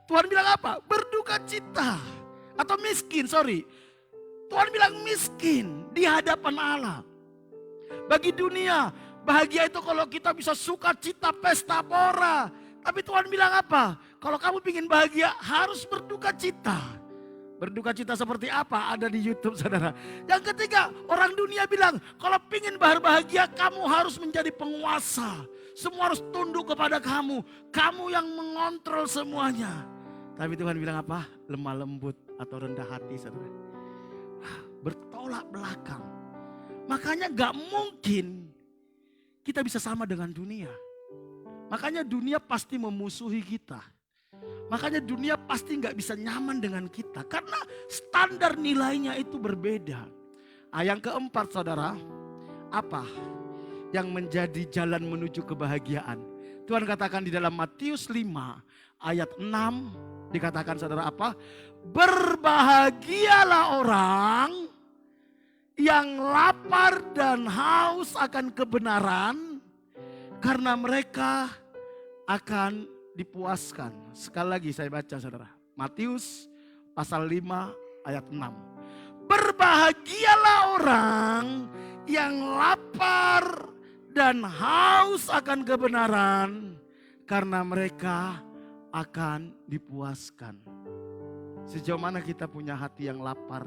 Tuhan bilang apa? Berduka cita. Atau miskin, Tuhan bilang miskin di hadapan Allah. Bagi dunia, bahagia itu kalau kita bisa suka cita pesta pora. Tapi Tuhan bilang apa? Kalau kamu ingin bahagia harus berduka cita. Berduka cita seperti apa? Ada di YouTube saudara. Yang ketiga, orang dunia bilang kalau ingin berbahagia kamu harus menjadi penguasa. Semua harus tunduk kepada kamu. Kamu yang mengontrol semuanya. Tapi Tuhan bilang apa? Lemah lembut atau rendah hati, saudara. Bertolak belakang. Makanya gak mungkin kita bisa sama dengan dunia. Makanya dunia pasti memusuhi kita. Makanya dunia pasti gak bisa nyaman dengan kita. Karena standar nilainya itu berbeda. Yang keempat, saudara, apa yang menjadi jalan menuju kebahagiaan? Tuhan katakan di dalam Matius 5 ayat 6 dikatakan, saudara, apa? Berbahagialah orang yang lapar dan haus akan kebenaran, karena mereka akan dipuaskan. Sekali lagi saya baca, saudara. Matius pasal 5 ayat 6. Berbahagialah orang yang lapar dan haus akan kebenaran, karena mereka akan dipuaskan. Sejauh mana kita punya hati yang lapar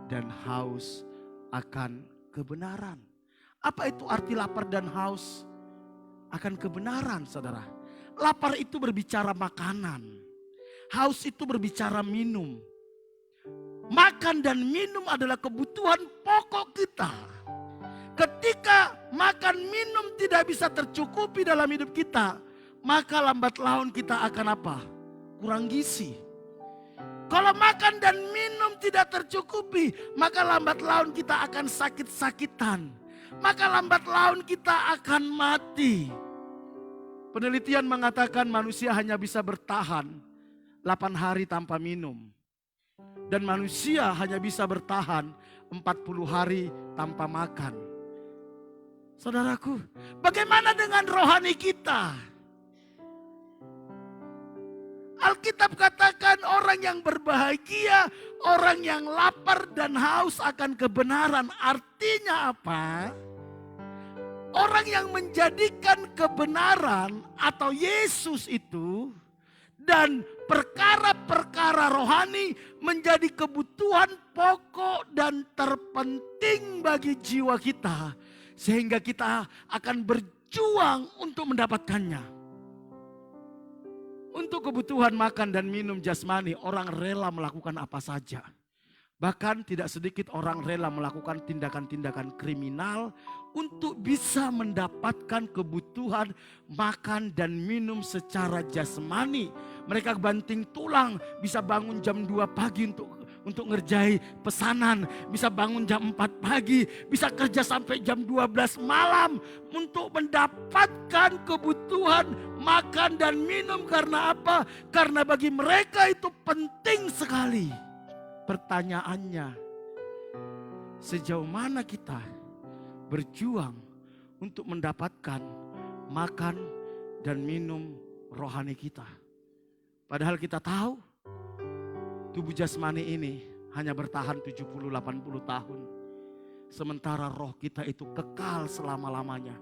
dan haus akan kebenaran? Apa itu arti lapar dan haus akan kebenaran, saudara? Lapar itu berbicara makanan. Haus itu berbicara minum. Makan dan minum adalah kebutuhan pokok kita. Ketika makan minum tidak bisa tercukupi dalam hidup kita, maka lambat laun kita akan apa? Kurang gizi. Kalau makan dan minum tidak tercukupi, maka lambat laun kita akan sakit-sakitan. Maka lambat laun kita akan mati. Penelitian mengatakan manusia hanya bisa bertahan 8 hari tanpa minum. Dan manusia hanya bisa bertahan 40 hari tanpa makan. Saudaraku, bagaimana dengan rohani kita? Alkitab katakan orang yang berbahagia, orang yang lapar dan haus akan kebenaran. Artinya apa? Orang yang menjadikan kebenaran atau Yesus itu dan perkara-perkara rohani menjadi kebutuhan pokok dan terpenting bagi jiwa kita. Sehingga kita akan berjuang untuk mendapatkannya. Untuk kebutuhan makan dan minum jasmani, orang rela melakukan apa saja. Bahkan tidak sedikit orang rela melakukan tindakan-tindakan kriminal untuk bisa mendapatkan kebutuhan makan dan minum secara jasmani. Mereka banting tulang, bisa bangun jam 2 pagi untuk ngerjai pesanan. Bisa bangun jam 4 pagi, bisa kerja sampai jam 12 malam untuk mendapatkan kebutuhan makan dan minum. Karena apa? Karena bagi mereka itu penting sekali. Pertanyaannya, sejauh mana kita berjuang untuk mendapatkan makan dan minum rohani kita? Padahal kita tahu tubuh jasmani ini hanya bertahan 70-80 tahun. Sementara roh kita itu kekal selama-lamanya.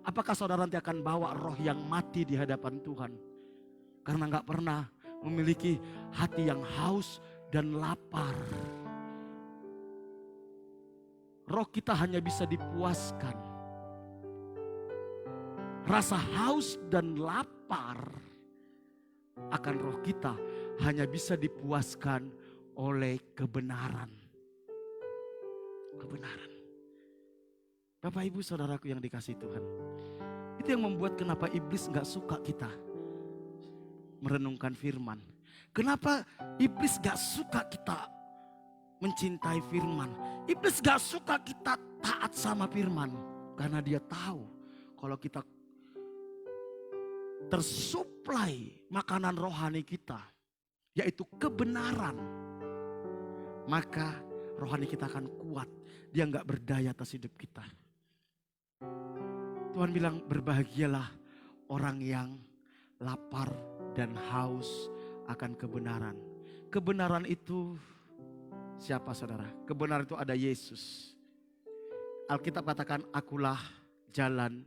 Apakah saudara nanti akan bawa roh yang mati di hadapan Tuhan? Karena gak pernah memiliki hati yang haus dan lapar. Roh kita hanya bisa dipuaskan. Rasa haus dan lapar akan roh kita hanya bisa dipuaskan oleh kebenaran. Kebenaran. Bapak ibu saudaraku yang dikasihi Tuhan. Itu yang membuat kenapa iblis gak suka kita merenungkan firman. Kenapa iblis gak suka kita mencintai firman. Iblis gak suka kita taat sama firman. Karena dia tahu kalau kita tersuplai makanan rohani kita, yaitu kebenaran, maka rohani kita akan kuat. Dia gak berdaya atas hidup kita. Tuhan bilang berbahagialah orang yang lapar dan haus akan kebenaran. Kebenaran itu siapa saudara? Kebenaran itu ada Yesus. Alkitab katakan akulah jalan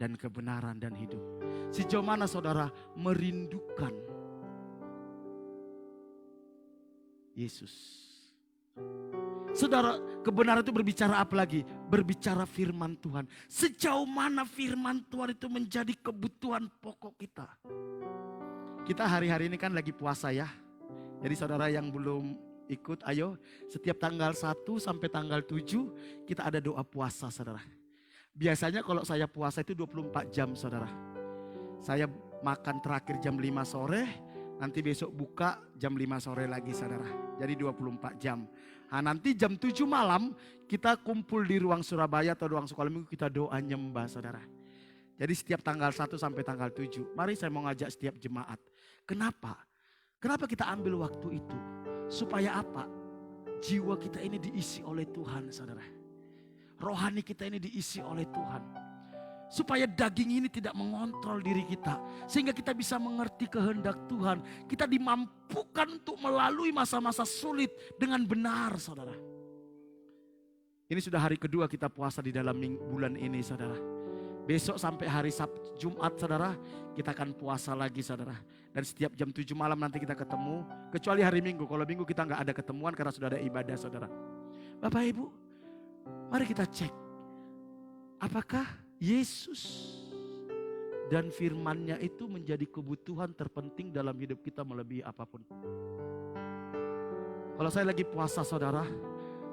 dan kebenaran dan hidup. Sejauh mana saudara merindukan Yesus? Saudara, kebenaran itu berbicara apa lagi? Berbicara firman Tuhan. Sejauh mana firman Tuhan itu menjadi kebutuhan pokok kita. Kita hari-hari ini kan lagi puasa ya. Jadi saudara yang belum ikut, ayo setiap tanggal 1 sampai tanggal 7 kita ada doa puasa saudara. Biasanya kalau saya puasa itu 24 jam saudara. Saya makan terakhir jam 5 sore, nanti besok buka jam 5 sore lagi saudara. Jadi 24 jam. Nah, nanti jam 7 malam kita kumpul di ruang Surabaya atau ruang sekolah minggu, kita doa nyembah saudara. Jadi setiap tanggal 1 sampai tanggal 7. Mari saya mau ngajak setiap jemaat. Kenapa? Kenapa kita ambil waktu itu? Supaya apa? Jiwa kita ini diisi oleh Tuhan saudara. Rohani kita ini diisi oleh Tuhan. Supaya daging ini tidak mengontrol diri kita. Sehingga kita bisa mengerti kehendak Tuhan. Kita dimampukan untuk melalui masa-masa sulit dengan benar saudara. Ini sudah hari kedua kita puasa di dalam bulan ini saudara. Besok sampai hari Sabtu, Jumat saudara, kita akan puasa lagi saudara. Dan setiap jam 7 malam nanti kita ketemu. Kecuali hari Minggu, kalau Minggu kita nggak ada ketemuan karena sudah ada ibadah saudara. Bapak Ibu, mari kita cek. Apakah Yesus dan firman-Nya itu menjadi kebutuhan terpenting dalam hidup kita melebihi apapun. Kalau saya lagi puasa saudara,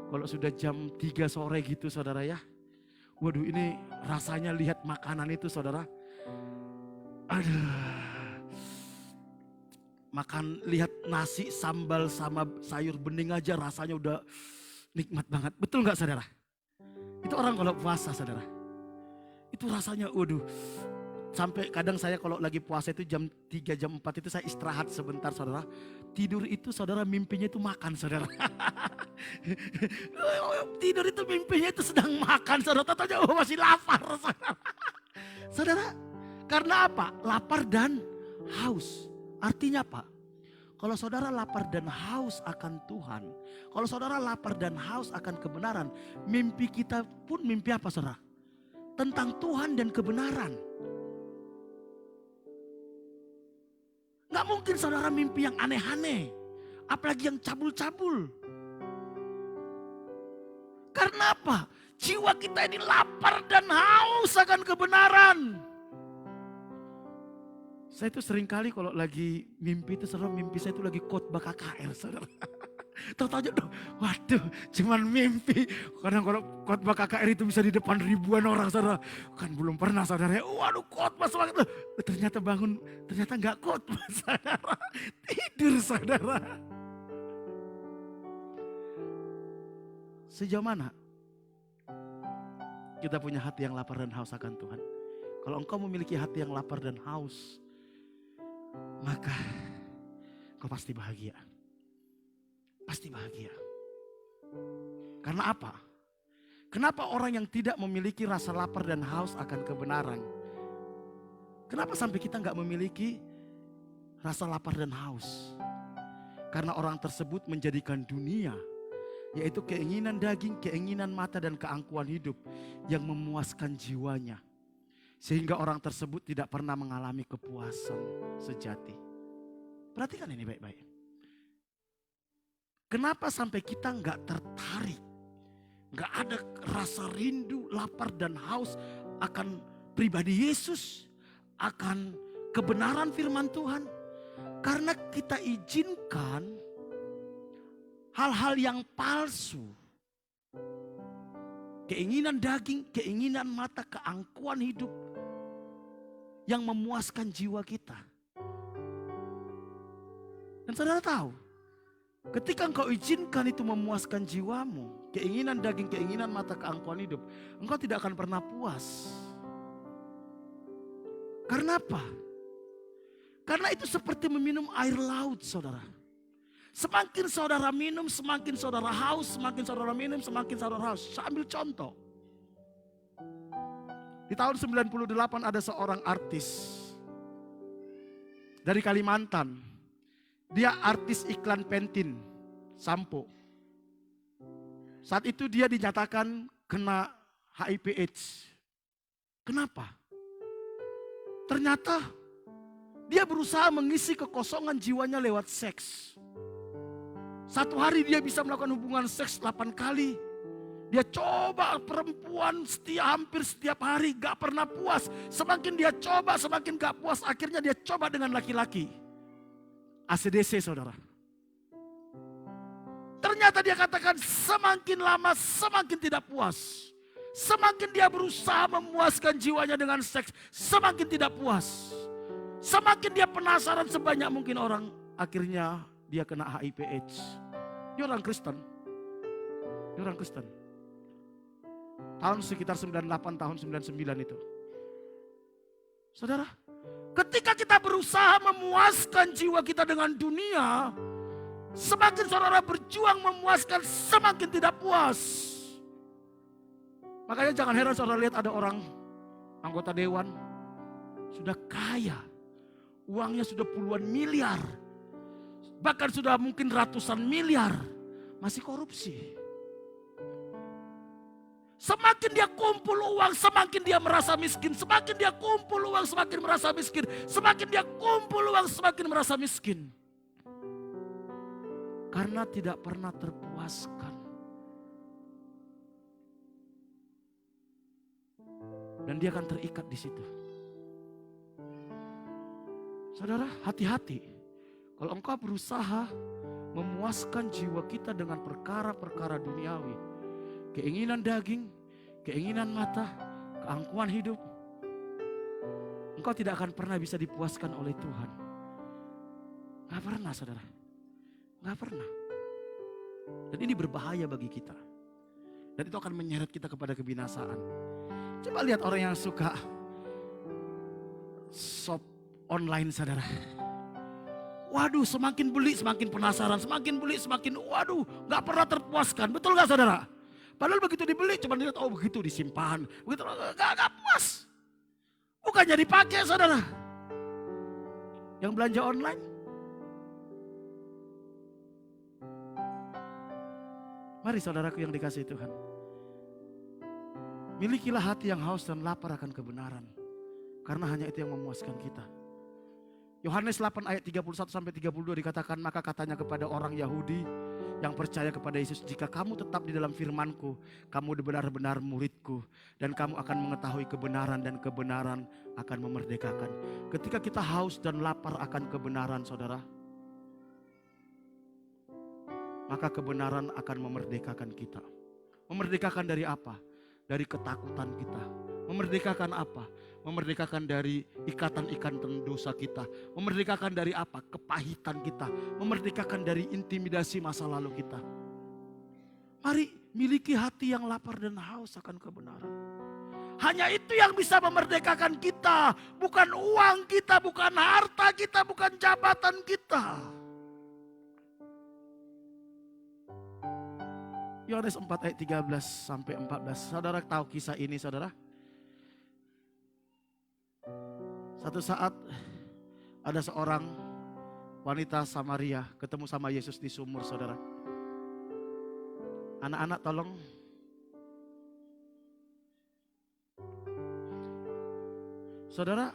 kalau sudah jam 3 sore gitu saudara ya. Waduh ini rasanya lihat makanan itu saudara. Aduh. Makan lihat nasi sambal sama sayur bening aja rasanya udah nikmat banget. Betul gak saudara? Itu orang kalau puasa saudara. Itu rasanya waduh. Sampai kadang saya kalau lagi puasa itu jam 3 jam 4 itu saya istirahat sebentar saudara. Tidur itu saudara mimpinya itu makan saudara. Tidur itu mimpinya itu sedang makan saudara. Tanya oh masih lapar saudara. Saudara karena apa? Lapar dan haus. Artinya apa? Kalau saudara lapar dan haus akan Tuhan. Kalau saudara lapar dan haus akan kebenaran. Mimpi kita pun mimpi apa saudara? Tentang Tuhan dan kebenaran. Gak mungkin saudara mimpi yang aneh-aneh. Apalagi yang cabul-cabul. Karena apa? Jiwa kita ini lapar dan haus akan kebenaran. Saya itu sering kali kalau lagi mimpi itu saudara, mimpi saya itu lagi khotbah KKR saudara. Tahu-tahu dong, waduh cuman mimpi. Kadang kalau khotbah KKR itu bisa di depan ribuan orang saudara. Kan belum pernah saudara, waduh khotbah semangat. Ternyata bangun, ternyata gak khotbah saudara. Tidur saudara. Sejauh mana kita punya hati yang lapar dan haus akan Tuhan? Kalau engkau memiliki hati yang lapar dan haus, maka kau pasti bahagia. Pasti bahagia. Karena apa? Kenapa orang yang tidak memiliki rasa lapar dan haus akan kebenaran? Kenapa sampai kita nggak memiliki rasa lapar dan haus? Karena orang tersebut menjadikan dunia, yaitu keinginan daging, keinginan mata dan keangkuhan hidup yang memuaskan jiwanya. Sehingga orang tersebut tidak pernah mengalami kepuasan sejati. Perhatikan ini baik-baik. Kenapa sampai kita nggak tertarik, nggak ada rasa rindu, lapar dan haus akan pribadi Yesus, akan kebenaran firman Tuhan? Karena kita izinkan hal-hal yang palsu, keinginan daging, keinginan mata, keangkuhan hidup yang memuaskan jiwa kita. Dan saudara tahu, ketika engkau izinkan itu memuaskan jiwamu, keinginan daging, keinginan mata, keangkuhan hidup, engkau tidak akan pernah puas. Karena apa? Karena itu seperti meminum air laut, saudara. Semakin saudara minum, semakin saudara haus, semakin saudara minum, semakin saudara haus. Saya ambil contoh. Di tahun 98 ada seorang artis dari Kalimantan. Dia artis iklan Pantene, sampo. Saat itu dia dinyatakan kena HIV/AIDS. Kenapa? Ternyata dia berusaha mengisi kekosongan jiwanya lewat seks. Satu hari dia bisa melakukan hubungan seks 8 kali. Dia coba perempuan hampir setiap hari, gak pernah puas. Semakin dia coba, semakin gak puas. Akhirnya dia coba dengan laki-laki. ACDC saudara. Ternyata dia katakan semakin lama semakin tidak puas. Semakin dia berusaha memuaskan jiwanya dengan seks, semakin tidak puas. Semakin dia penasaran sebanyak mungkin orang, akhirnya dia kena HIV AIDS. Dia orang Kristen. Dia orang Kristen. Tahun sekitar 98, tahun 99 itu. Saudara, ketika kita berusaha memuaskan jiwa kita dengan dunia, semakin saudara berjuang memuaskan, semakin tidak puas. Makanya jangan heran saudara lihat ada orang anggota dewan sudah kaya, uangnya sudah puluhan miliar, bahkan sudah mungkin ratusan miliar, masih korupsi. Semakin dia kumpul uang, semakin dia merasa miskin. Semakin dia kumpul uang, semakin merasa miskin. Semakin dia kumpul uang, semakin merasa miskin. Karena tidak pernah terpuaskan. Dan dia akan terikat di situ. Saudara, hati-hati. Kalau engkau berusaha memuaskan jiwa kita dengan perkara-perkara duniawi, keinginan daging, keinginan mata, keangkuhan hidup, engkau tidak akan pernah bisa dipuaskan oleh Tuhan. Gak pernah saudara. Gak pernah. Dan ini berbahaya bagi kita. Dan itu akan menyeret kita kepada kebinasaan. Coba lihat orang yang suka shop online saudara. Waduh, semakin beli semakin penasaran, semakin beli semakin waduh, gak pernah terpuaskan. Betul gak saudara? Padahal begitu dibeli cuma lihat, oh begitu disimpan. Begitu gak puas. Bukannya dipakai saudara. Yang belanja online. Mari saudaraku yang dikasihi Tuhan. Milikilah hati yang haus dan lapar akan kebenaran. Karena hanya itu yang memuaskan kita. Yohanes 8 ayat 31 sampai 32 dikatakan, maka katanya kepada orang Yahudi yang percaya kepada Yesus, jika kamu tetap di dalam firman-Ku, kamu benar-benar murid-Ku, dan kamu akan mengetahui kebenaran, dan kebenaran akan memerdekakan. Ketika kita haus dan lapar akan kebenaran saudara, maka kebenaran akan memerdekakan kita. Memerdekakan dari apa? Dari ketakutan kita. Memerdekakan apa? Memerdekakan dari ikatan-ikatan dosa kita. Memerdekakan dari apa? Kepahitan kita. Memerdekakan dari intimidasi masa lalu kita. Mari miliki hati yang lapar dan haus akan kebenaran. Hanya itu yang bisa memerdekakan kita. Bukan uang kita, bukan harta kita, bukan jabatan kita. Yohanes 4 ayat 13 sampai 14. Saudara tahu kisah ini saudara? Satu saat ada seorang wanita Samaria ketemu sama Yesus di sumur saudara. Anak-anak tolong. Saudara,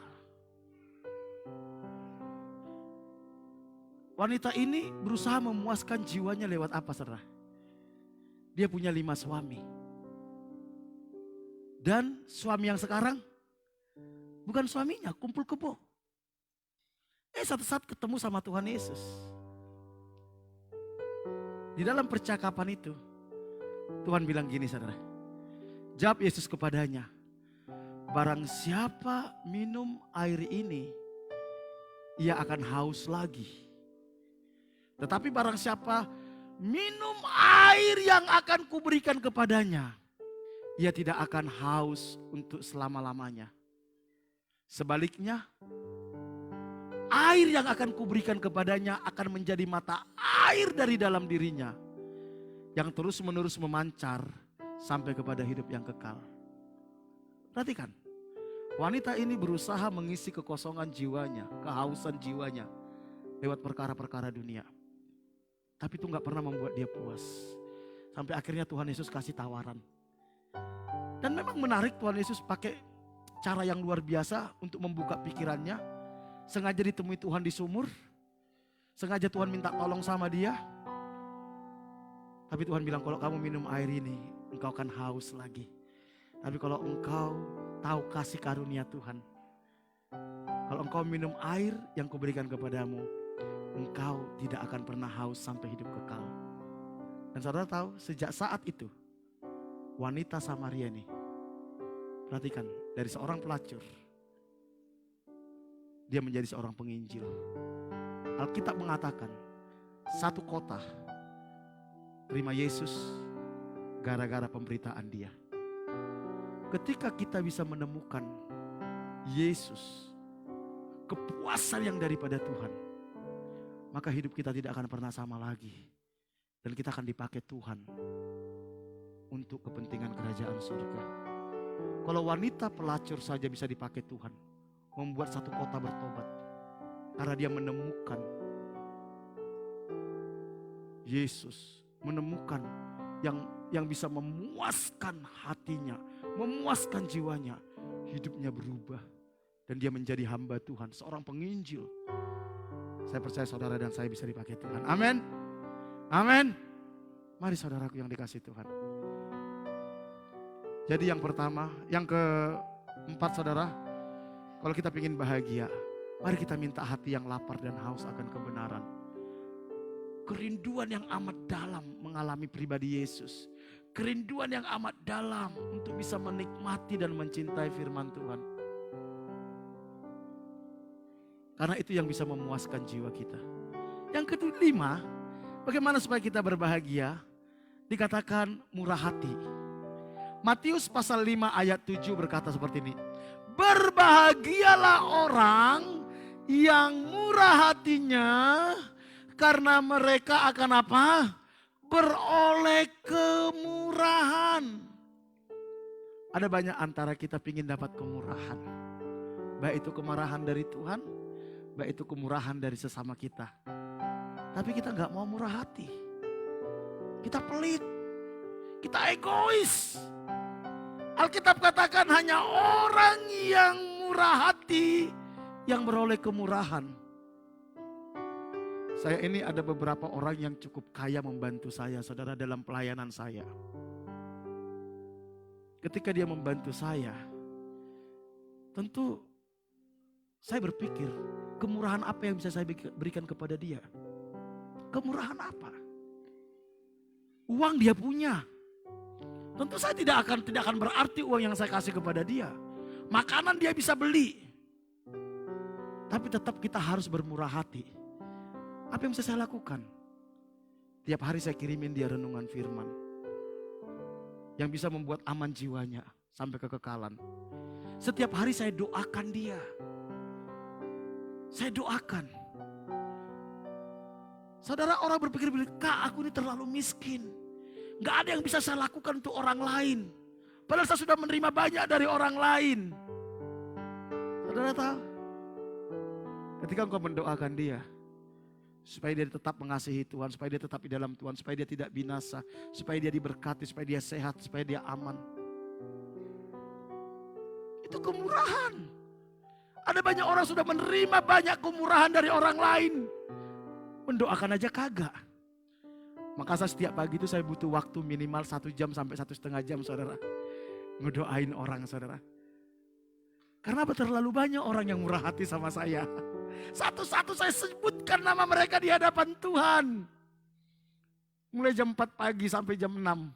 wanita ini berusaha memuaskan jiwanya lewat apa saudara? Dia punya 5 suami. Dan suami yang sekarang bukan suaminya, kumpul kebo. Satu saat ketemu sama Tuhan Yesus. Di dalam percakapan itu, Tuhan bilang gini saudara. Jawab Yesus kepadanya, barang siapa minum air ini, ia akan haus lagi. Tetapi barang siapa minum air yang akan kuberikan kepadanya, ia tidak akan haus untuk selama-lamanya. Sebaliknya, air yang akan kuberikan kepadanya akan menjadi mata air dari dalam dirinya, yang terus-menerus memancar sampai kepada hidup yang kekal. Perhatikan, wanita ini berusaha mengisi kekosongan jiwanya, kehausan jiwanya lewat perkara-perkara dunia. Tapi itu gak pernah membuat dia puas. Sampai akhirnya Tuhan Yesus kasih tawaran. Dan memang menarik, Tuhan Yesus pakai cara yang luar biasa untuk membuka pikirannya. Sengaja ditemui Tuhan di sumur. Sengaja Tuhan minta tolong sama dia. Tapi Tuhan bilang kalau kamu minum air ini, engkau akan haus lagi. Tapi kalau engkau tahu kasih karunia Tuhan, kalau engkau minum air yang kuberikan kepadamu, engkau tidak akan pernah haus sampai hidup kekal. Dan saudara tahu, sejak saat itu, wanita Samaria ini, perhatikan, dari seorang pelacur, dia menjadi seorang penginjil. Alkitab mengatakan, satu kota terima Yesus gara-gara pemberitaan dia. Ketika kita bisa menemukan Yesus, kepuasan yang daripada Tuhan, maka hidup kita tidak akan pernah sama lagi. Dan kita akan dipakai Tuhan untuk kepentingan kerajaan surga. Kalau wanita pelacur saja bisa dipakai Tuhan, membuat satu kota bertobat, karena dia menemukan Yesus, menemukan yang bisa memuaskan hatinya, memuaskan jiwanya, hidupnya berubah. Dan dia menjadi hamba Tuhan, seorang penginjil. Saya percaya saudara dan saya bisa dipakai Tuhan. Amin. Amin. Mari saudaraku yang dikasih Tuhan. Jadi yang pertama, yang keempat saudara, kalau kita ingin bahagia, mari kita minta hati yang lapar dan haus akan kebenaran. Kerinduan yang amat dalam mengalami pribadi Yesus. Kerinduan yang amat dalam untuk bisa menikmati dan mencintai firman Tuhan. Karena itu yang bisa memuaskan jiwa kita. Yang kelima, bagaimana supaya kita berbahagia? Dikatakan murah hati. Matius pasal 5 ayat 7 berkata seperti ini. Berbahagialah orang yang murah hatinya, karena mereka akan apa? Beroleh kemurahan. Ada banyak antara kita ingin dapat kemurahan. Baik itu kemurahan dari Tuhan, baik itu kemurahan dari sesama kita. Tapi kita gak mau murah hati. Kita pelit. Kita egois. Alkitab katakan hanya orang yang murah hati yang beroleh kemurahan. Saya ini ada beberapa orang yang cukup kaya membantu saya, saudara, dalam pelayanan saya. Ketika dia membantu saya, tentu saya berpikir, kemurahan apa yang bisa saya berikan kepada dia? Kemurahan apa? Uang dia punya. Tentu saya tidak akan berarti uang yang saya kasih kepada dia. Makanan dia bisa beli. Tapi tetap kita harus bermurah hati. Apa yang bisa saya lakukan? Tiap hari saya kirimin dia renungan firman. Yang bisa membuat aman jiwanya sampai kekekalan. Setiap hari saya doakan dia. Saya doakan. Saudara, orang berpikir, Kak, aku ini terlalu miskin. Gak ada yang bisa saya lakukan untuk orang lain. Padahal saya sudah menerima banyak dari orang lain. Saudara tahu? Ketika engkau mendoakan dia, supaya dia tetap mengasihi Tuhan, supaya dia tetap di dalam Tuhan, supaya dia tidak binasa, supaya dia diberkati, supaya dia sehat, supaya dia aman. Itu kemurahan. Ada banyak orang sudah menerima banyak kemurahan dari orang lain. Mendoakan aja kagak. Maka saya setiap pagi itu saya butuh waktu minimal 1 jam sampai 1,5 jam, saudara. Ngedoain orang, saudara. Karena terlalu banyak orang yang murah hati sama saya. Satu-satu saya sebutkan nama mereka di hadapan Tuhan. Mulai jam 4 pagi sampai jam 6.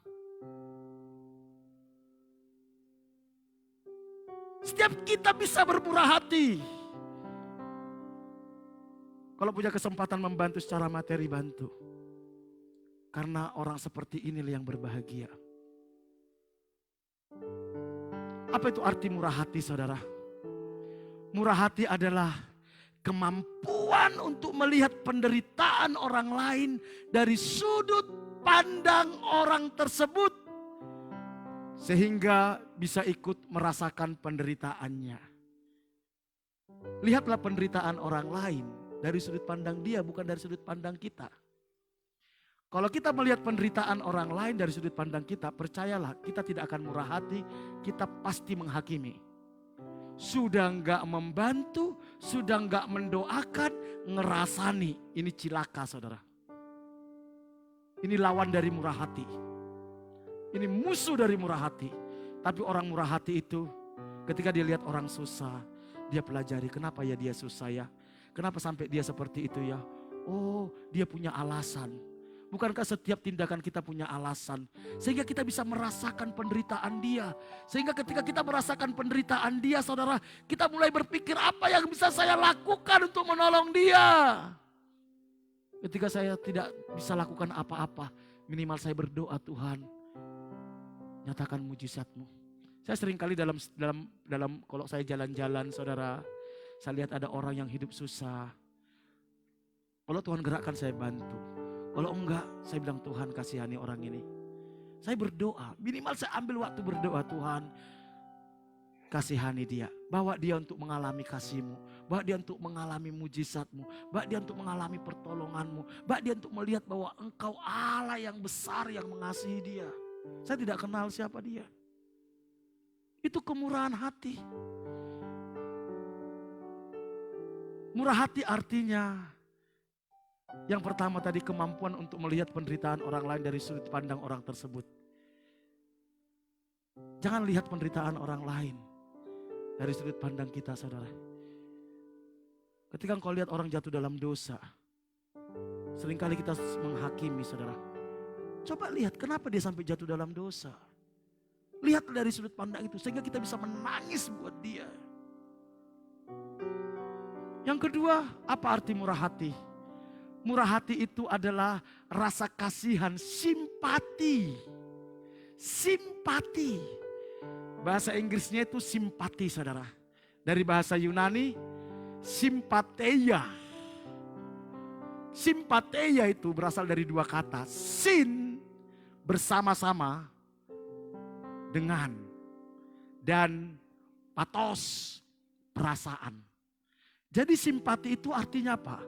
Setiap kita bisa bermurah hati. Kalau punya kesempatan membantu secara materi, bantu. Karena orang seperti inilah yang berbahagia. Apa itu arti murah hati, saudara? Murah hati adalah kemampuan untuk melihat penderitaan orang lain dari sudut pandang orang tersebut. Sehingga bisa ikut merasakan penderitaannya. Lihatlah penderitaan orang lain dari sudut pandang dia, bukan dari sudut pandang kita. Kalau kita melihat penderitaan orang lain dari sudut pandang kita, percayalah kita tidak akan murah hati, kita pasti menghakimi. Sudah enggak membantu, sudah enggak mendoakan, ngerasani. Ini cilaka, saudara. Ini lawan dari murah hati. Ini musuh dari murah hati. Tapi orang murah hati itu ketika dia lihat orang susah, dia pelajari kenapa ya dia susah ya. Kenapa sampai dia seperti itu ya. Oh, dia punya alasan. Bukankah setiap tindakan kita punya alasan? Sehingga kita bisa merasakan penderitaan dia. Sehingga ketika kita merasakan penderitaan dia, saudara, kita mulai berpikir apa yang bisa saya lakukan untuk menolong dia. Ketika saya tidak bisa lakukan apa-apa, minimal saya berdoa, Tuhan, nyatakan mujizat-Mu. Saya seringkali dalam kalau saya jalan-jalan, saudara, saya lihat ada orang yang hidup susah. Kalau Tuhan gerakkan, saya bantu. Kalau enggak, saya bilang, Tuhan kasihani orang ini. Saya berdoa, minimal saya ambil waktu berdoa, Tuhan kasihani dia. Bawa dia untuk mengalami kasih-Mu. Bawa dia untuk mengalami mujizat-Mu. Bawa dia untuk mengalami pertolongan-Mu. Bawa dia untuk melihat bahwa Engkau Allah yang besar yang mengasihi dia. Saya tidak kenal siapa dia. Itu kemurahan hati. Murah hati artinya yang pertama tadi kemampuan untuk melihat penderitaan orang lain dari sudut pandang orang tersebut. Jangan lihat penderitaan orang lain dari sudut pandang kita, saudara. Ketika engkau lihat orang jatuh dalam dosa, seringkali kita menghakimi, saudara. Coba lihat kenapa dia sampai jatuh dalam dosa. Lihat dari sudut pandang itu sehingga kita bisa menangis buat dia. Yang kedua, apa arti murah hati? Murah hati itu adalah rasa kasihan, simpati. Simpati. Bahasa Inggrisnya itu simpati, saudara. Dari bahasa Yunani, simpatheia. Simpatheia itu berasal dari dua kata. Sin, bersama-sama, dengan. Dan pathos, perasaan. Jadi simpati itu artinya apa?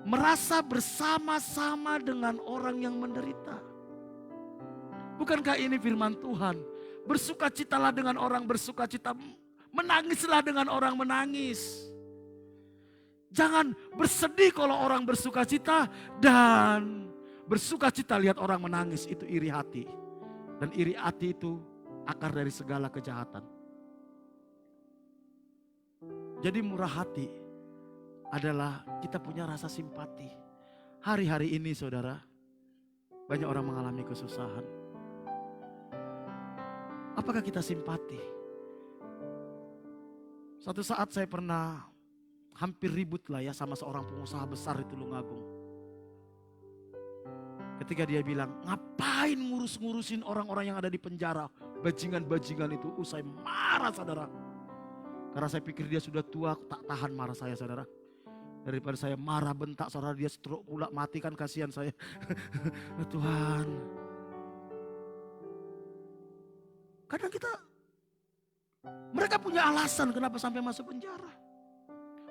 Merasa bersama-sama dengan orang yang menderita. Bukankah ini firman Tuhan? Bersukacitalah dengan orang bersukacita, menangislah dengan orang menangis. Jangan bersedih kalau orang bersukacita dan bersukacita lihat orang menangis, itu iri hati. Dan iri hati itu akar dari segala kejahatan. Jadi murah hati adalah kita punya rasa simpati. Hari-hari ini, saudara, banyak orang mengalami kesusahan. Apakah kita simpati? Suatu saat saya pernah hampir ribut lah ya sama seorang pengusaha besar di Tulungagung. Ketika dia bilang, ngapain ngurus-ngurusin orang-orang yang ada di penjara. Bajingan-bajingan itu, saya marah, saudara. Karena saya pikir dia sudah tua, tak tahan marah saya, saudara. Daripada saya marah bentak, saudara, dia stroke pula, mati kan, kasihan saya. Tuhan. Kadang mereka punya alasan kenapa sampai masuk penjara.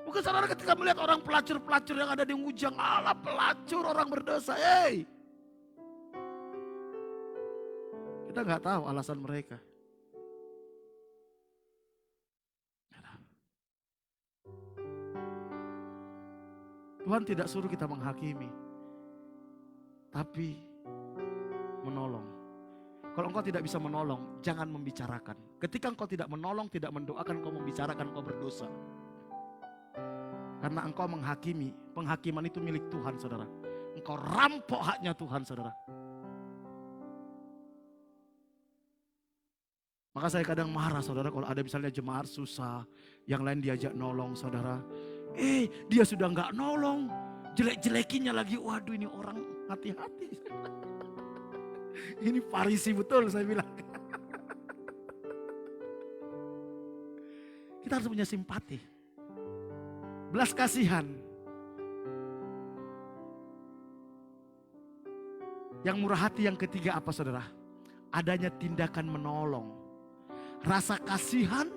Mungkin saudara ketika melihat orang pelacur-pelacur yang ada di Ngujang, Allah pelacur orang berdosa, kita nggak tahu alasan mereka. Tuhan tidak suruh kita menghakimi, tapi menolong. Kalau engkau tidak bisa menolong, jangan membicarakan. Ketika engkau tidak menolong, tidak mendoakan, engkau membicarakan, engkau berdosa. Karena engkau menghakimi, penghakiman itu milik Tuhan, saudara. Engkau rampok haknya Tuhan, saudara. Maka saya kadang marah, saudara, kalau ada misalnya jemaat susah, yang lain diajak nolong, saudara. Dia sudah nggak nolong, jelek-jelekinya lagi. Waduh, ini orang hati-hati. Ini Farisi betul, saya bilang. Kita harus punya simpati, belas kasihan. Yang murah hati yang ketiga apa, saudara? Adanya tindakan menolong. Rasa kasihan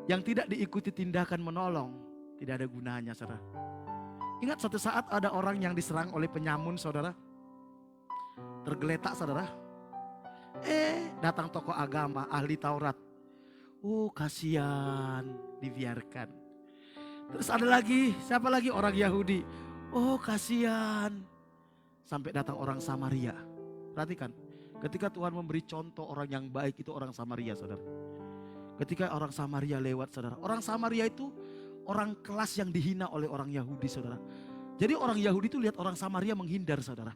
yang tidak diikuti tindakan menolong tidak ada gunanya, saudara. Ingat suatu saat ada orang yang diserang oleh penyamun, saudara. Tergeletak, saudara. Datang tokoh agama, ahli Taurat. Kasihan, dibiarkan. Terus ada lagi, siapa lagi? Orang Yahudi. Kasihan. sampai datang orang Samaria. Perhatikan, ketika Tuhan memberi contoh orang yang baik itu orang Samaria, saudara. Ketika orang Samaria lewat, saudara. Orang Samaria itu orang kelas yang dihina oleh orang Yahudi, saudara. Jadi orang Yahudi itu lihat orang Samaria menghindar, saudara.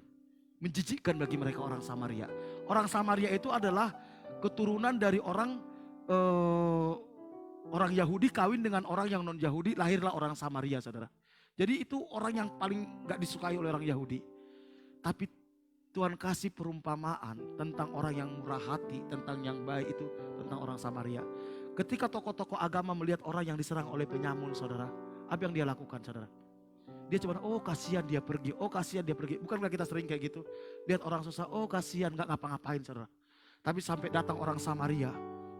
Menjijikkan bagi mereka orang Samaria. Orang Samaria itu adalah keturunan dari orang Yahudi kawin dengan orang yang non Yahudi, lahirlah orang Samaria, saudara. Jadi itu orang yang paling gak disukai oleh orang Yahudi. Tapi Tuhan kasih perumpamaan tentang orang yang murah hati, tentang yang baik itu, tentang orang Samaria. Ketika tokoh-tokoh agama melihat orang yang diserang oleh penyamun, saudara, apa yang dia lakukan, saudara? Dia cuma, oh kasihan dia pergi, oh kasihan dia pergi. Bukankah kita sering kayak gitu? Lihat orang susah, oh kasihan, gak ngapa-ngapain, saudara. Tapi sampai datang orang Samaria,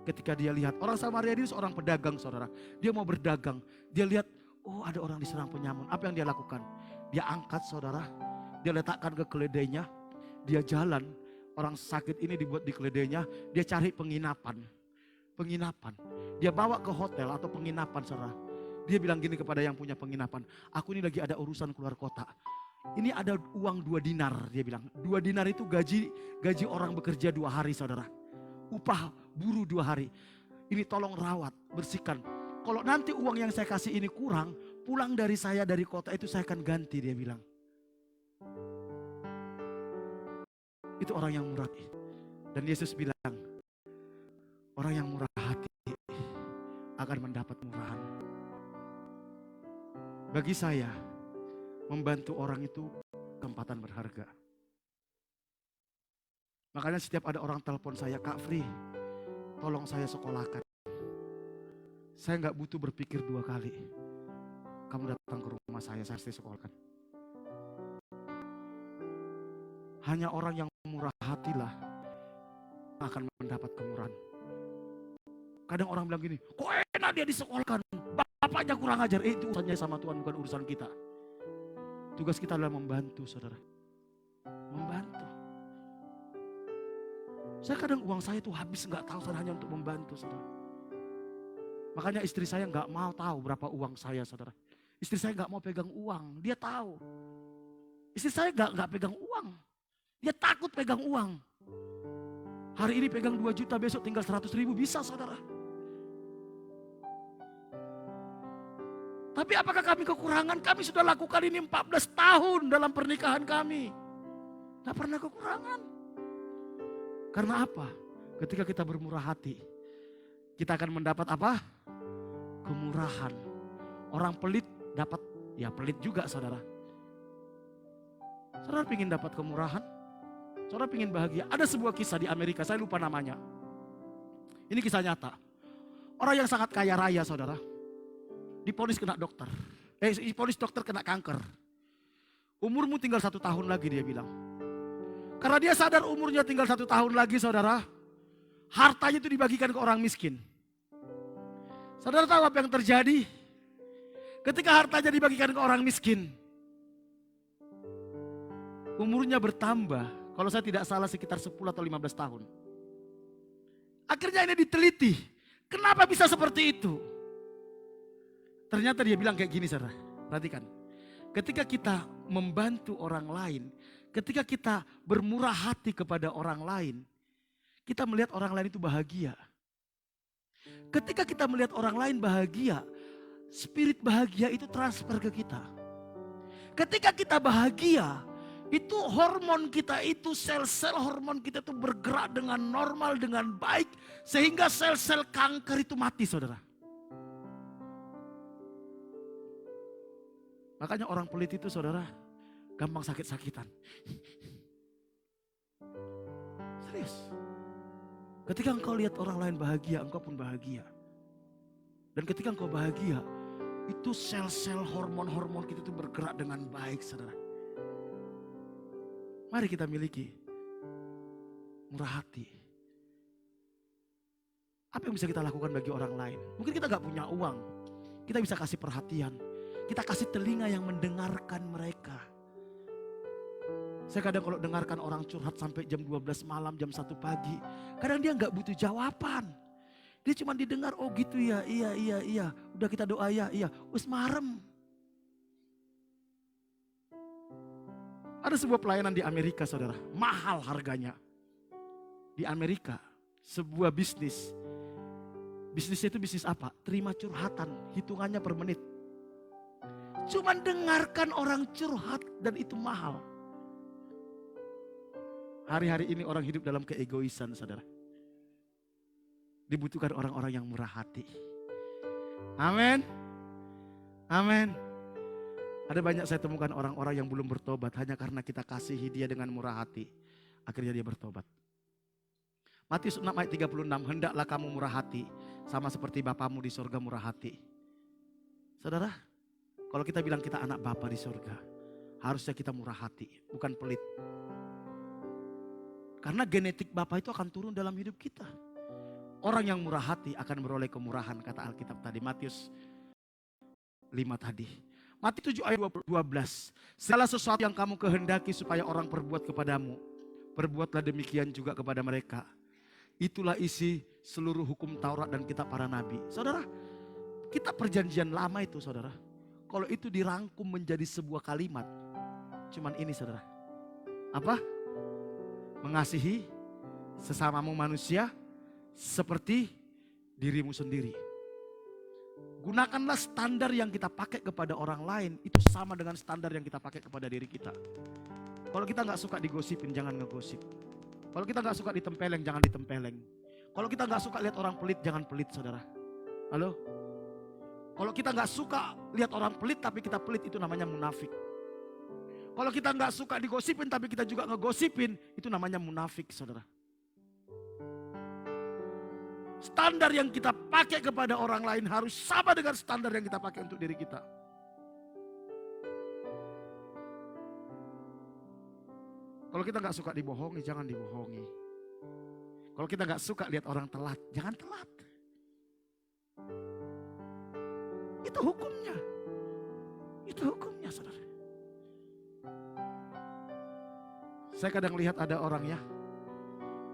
ketika dia lihat, orang Samaria ini seorang pedagang, saudara. Dia mau berdagang, dia lihat, oh ada orang diserang penyamun. Apa yang dia lakukan? Dia angkat, saudara, dia letakkan ke keledainya, dia jalan, orang sakit ini dibuat di keledainya, dia cari penginapan. Dia bawa ke hotel atau penginapan, saudara. Dia bilang gini kepada yang punya penginapan, aku ini lagi ada urusan keluar kota. Ini ada uang 2 dinar, dia bilang. 2 dinar itu gaji orang bekerja 2 hari, saudara. Upah buruh 2 hari. Ini tolong rawat, bersihkan. Kalau nanti uang yang saya kasih ini kurang, pulang dari saya dari kota itu saya akan ganti, dia bilang. Itu orang yang murah hati. Dan Yesus bilang, orang yang murah hati akan mendapat murahan. Bagi saya, membantu orang itu kesempatan berharga. Makanya setiap ada orang telepon saya, Kak Fri, tolong saya sekolahkan. Saya gak butuh berpikir 2 kali. Kamu datang ke rumah saya pasti sekolahkan. Hanya orang yang murah hatilah akan mendapat kemurahan. Kadang orang bilang gini, kok enak dia disekolahkan, bapaknya kurang ajar. Itu urusannya sama Tuhan, bukan urusan kita. Tugas kita adalah membantu, saudara. Membantu. Saya kadang uang saya itu habis gak tahu, saudara, hanya untuk membantu, saudara. Makanya istri saya gak mau tahu berapa uang saya, saudara. Istri saya gak mau pegang uang, dia tahu. Istri saya gak pegang uang. Dia takut pegang uang. Hari ini pegang 2 juta, besok tinggal 100 ribu, bisa, saudara. Tapi apakah kami kekurangan? Kami sudah lakukan ini 14 tahun dalam pernikahan kami. Tidak pernah kekurangan. Karena apa? Ketika kita bermurah hati, kita akan mendapat apa? Kemurahan. Orang pelit dapat, ya pelit juga, saudara. Saudara ingin dapat kemurahan? Saudara ingin bahagia? Ada sebuah kisah di Amerika, saya lupa namanya. Ini kisah nyata. Orang yang sangat kaya raya, saudara. Diponis kena dokter. Diponis dokter kena kanker. Umurmu tinggal 1 tahun lagi, dia bilang. Karena dia sadar umurnya tinggal 1 tahun lagi, saudara. Hartanya itu dibagikan ke orang miskin. Saudara tahu apa yang terjadi? Ketika hartanya dibagikan ke orang miskin, umurnya bertambah. Kalau saya tidak salah sekitar 10 atau 15 tahun. Akhirnya ini diteliti. Kenapa bisa seperti itu? Ternyata dia bilang kayak gini, saudara. Perhatikan. Ketika kita membantu orang lain, ketika kita bermurah hati kepada orang lain, kita melihat orang lain itu bahagia. Ketika kita melihat orang lain bahagia, spirit bahagia itu transfer ke kita. Ketika kita bahagia, itu hormon kita itu, sel-sel hormon kita itu bergerak dengan normal, dengan baik. Sehingga sel-sel kanker itu mati, saudara. Makanya orang pelit itu, saudara, gampang sakit-sakitan. Serius. Ketika engkau lihat orang lain bahagia, engkau pun bahagia. Dan ketika engkau bahagia, itu sel-sel hormon-hormon kita itu bergerak dengan baik, saudara. Mari kita miliki murah hati. Apa yang bisa kita lakukan bagi orang lain? Mungkin kita gak punya uang. Kita bisa kasih perhatian. Kita kasih telinga yang mendengarkan mereka. Saya kadang kalau dengarkan orang curhat sampai jam 12 malam, jam 1 pagi. Kadang dia gak butuh jawaban. Dia cuma didengar, oh gitu ya, iya. Udah kita doa ya, iya. Wis marem. Ada sebuah pelayanan di Amerika, saudara. Mahal harganya. Di Amerika, sebuah bisnis. Bisnisnya itu bisnis apa? Terima curhatan, hitungannya per menit. Cuman dengarkan orang curhat dan itu mahal. Hari-hari ini orang hidup dalam keegoisan, saudara. Dibutuhkan orang-orang yang murah hati. Amin. Amin. Ada banyak saya temukan orang-orang yang belum bertobat hanya karena kita kasihi dia dengan murah hati. Akhirnya dia bertobat. Matius 6 ayat 36, hendaklah kamu murah hati sama seperti Bapamu di surga murah hati. Saudara, kalau kita bilang kita anak Bapa di surga, harusnya kita murah hati, bukan pelit. Karena genetik Bapa itu akan turun dalam hidup kita. Orang yang murah hati akan beroleh kemurahan, kata Alkitab tadi, Matius 5 tadi. Matius 7 ayat 12, segala sesuatu yang kamu kehendaki supaya orang perbuat kepadamu, perbuatlah demikian juga kepada mereka. Itulah isi seluruh hukum Taurat dan kitab para nabi. Saudara, kita perjanjian lama itu, saudara. Kalau itu dirangkum menjadi sebuah kalimat, cuman ini, saudara. Apa? Mengasihi sesamamu manusia seperti dirimu sendiri. Gunakanlah standar yang kita pakai kepada orang lain, itu sama dengan standar yang kita pakai kepada diri kita. Kalau kita nggak suka digosipin, jangan ngegosip. Kalau kita nggak suka ditempeleng, jangan ditempeleng. Kalau kita nggak suka lihat orang pelit, jangan pelit, saudara. Halo? Kalau kita nggak suka lihat orang pelit, tapi kita pelit, itu namanya munafik. Kalau kita nggak suka digosipin, tapi kita juga ngegosipin, itu namanya munafik, saudara. Standar yang kita pakai kepada orang lain harus sama dengan standar yang kita pakai untuk diri kita. Kalau kita nggak suka dibohongi, jangan dibohongi. Kalau kita nggak suka lihat orang telat, jangan telat. Itu hukumnya. Itu hukumnya, saudara. Saya kadang lihat ada orang ya,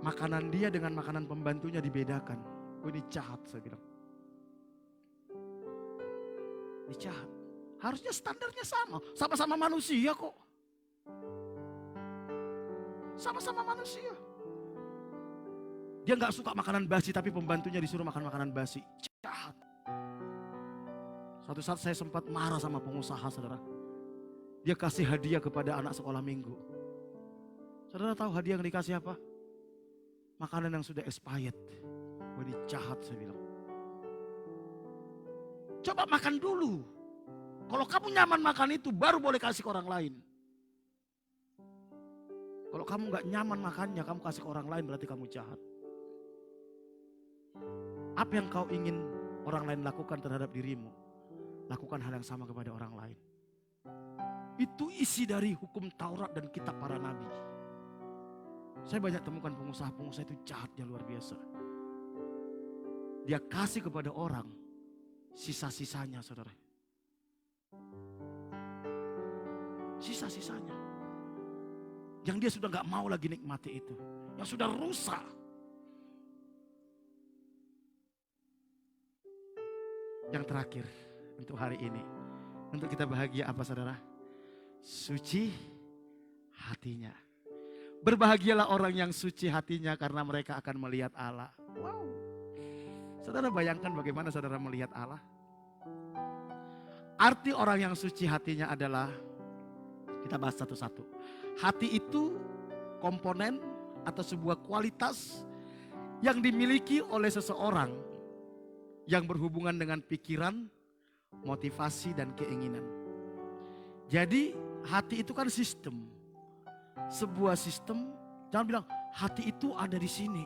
makanan dia dengan makanan pembantunya dibedakan. Oh, ini jahat, saya bilang. Ini jahat. Harusnya standarnya sama. Sama-sama manusia kok. Sama-sama manusia. Dia nggak suka makanan basi, tapi pembantunya disuruh makan makanan basi. Jahat. Suatu saat saya sempat marah sama pengusaha, saudara. Dia kasih hadiah kepada anak sekolah minggu. Saudara tahu hadiah yang dikasih apa? Makanan yang sudah expired. Wah, ini jahat, saya bilang. Coba makan dulu. Kalau kamu nyaman makan itu, baru boleh kasih ke orang lain. Kalau kamu gak nyaman makannya, kamu kasih ke orang lain, berarti kamu jahat. Apa yang kau ingin orang lain lakukan terhadap dirimu, lakukan hal yang sama kepada orang lain. Itu isi dari hukum Taurat dan kitab para nabi. Saya banyak temukan pengusaha-pengusaha itu jahatnya luar biasa. Dia kasih kepada orang sisa-sisanya, saudara. Sisa-sisanya. Yang dia sudah gak mau lagi nikmati itu. Yang sudah rusak. Yang terakhir untuk hari ini. Untuk kita bahagia apa, saudara? Suci hatinya. Berbahagialah orang yang suci hatinya karena mereka akan melihat Allah. Wow. Saudara bayangkan bagaimana saudara melihat Allah? Arti orang yang suci hatinya adalah, kita bahas satu-satu. Hati itu komponen atau sebuah kualitas yang dimiliki oleh seseorang yang berhubungan dengan pikiran, motivasi, dan keinginan. Jadi hati itu kan sistem. Sebuah sistem, jangan bilang hati itu ada di sini.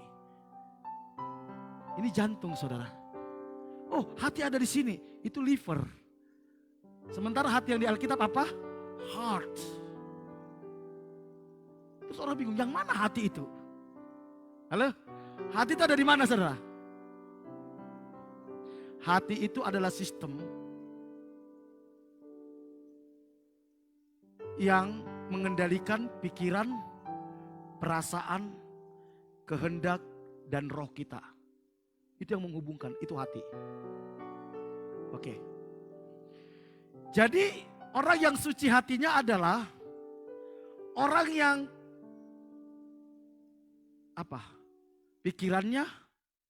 Ini jantung, saudara. Oh, hati ada di sini, itu liver. Sementara hati yang di Alkitab apa? Heart. Terus orang bingung, yang mana hati itu? Halo? Hati itu ada di mana, saudara? Hati itu adalah sistem yang mengendalikan pikiran, perasaan, kehendak, dan roh kita. Itu yang menghubungkan, itu hati. Oke. Jadi orang yang suci hatinya adalah Orang yang pikirannya,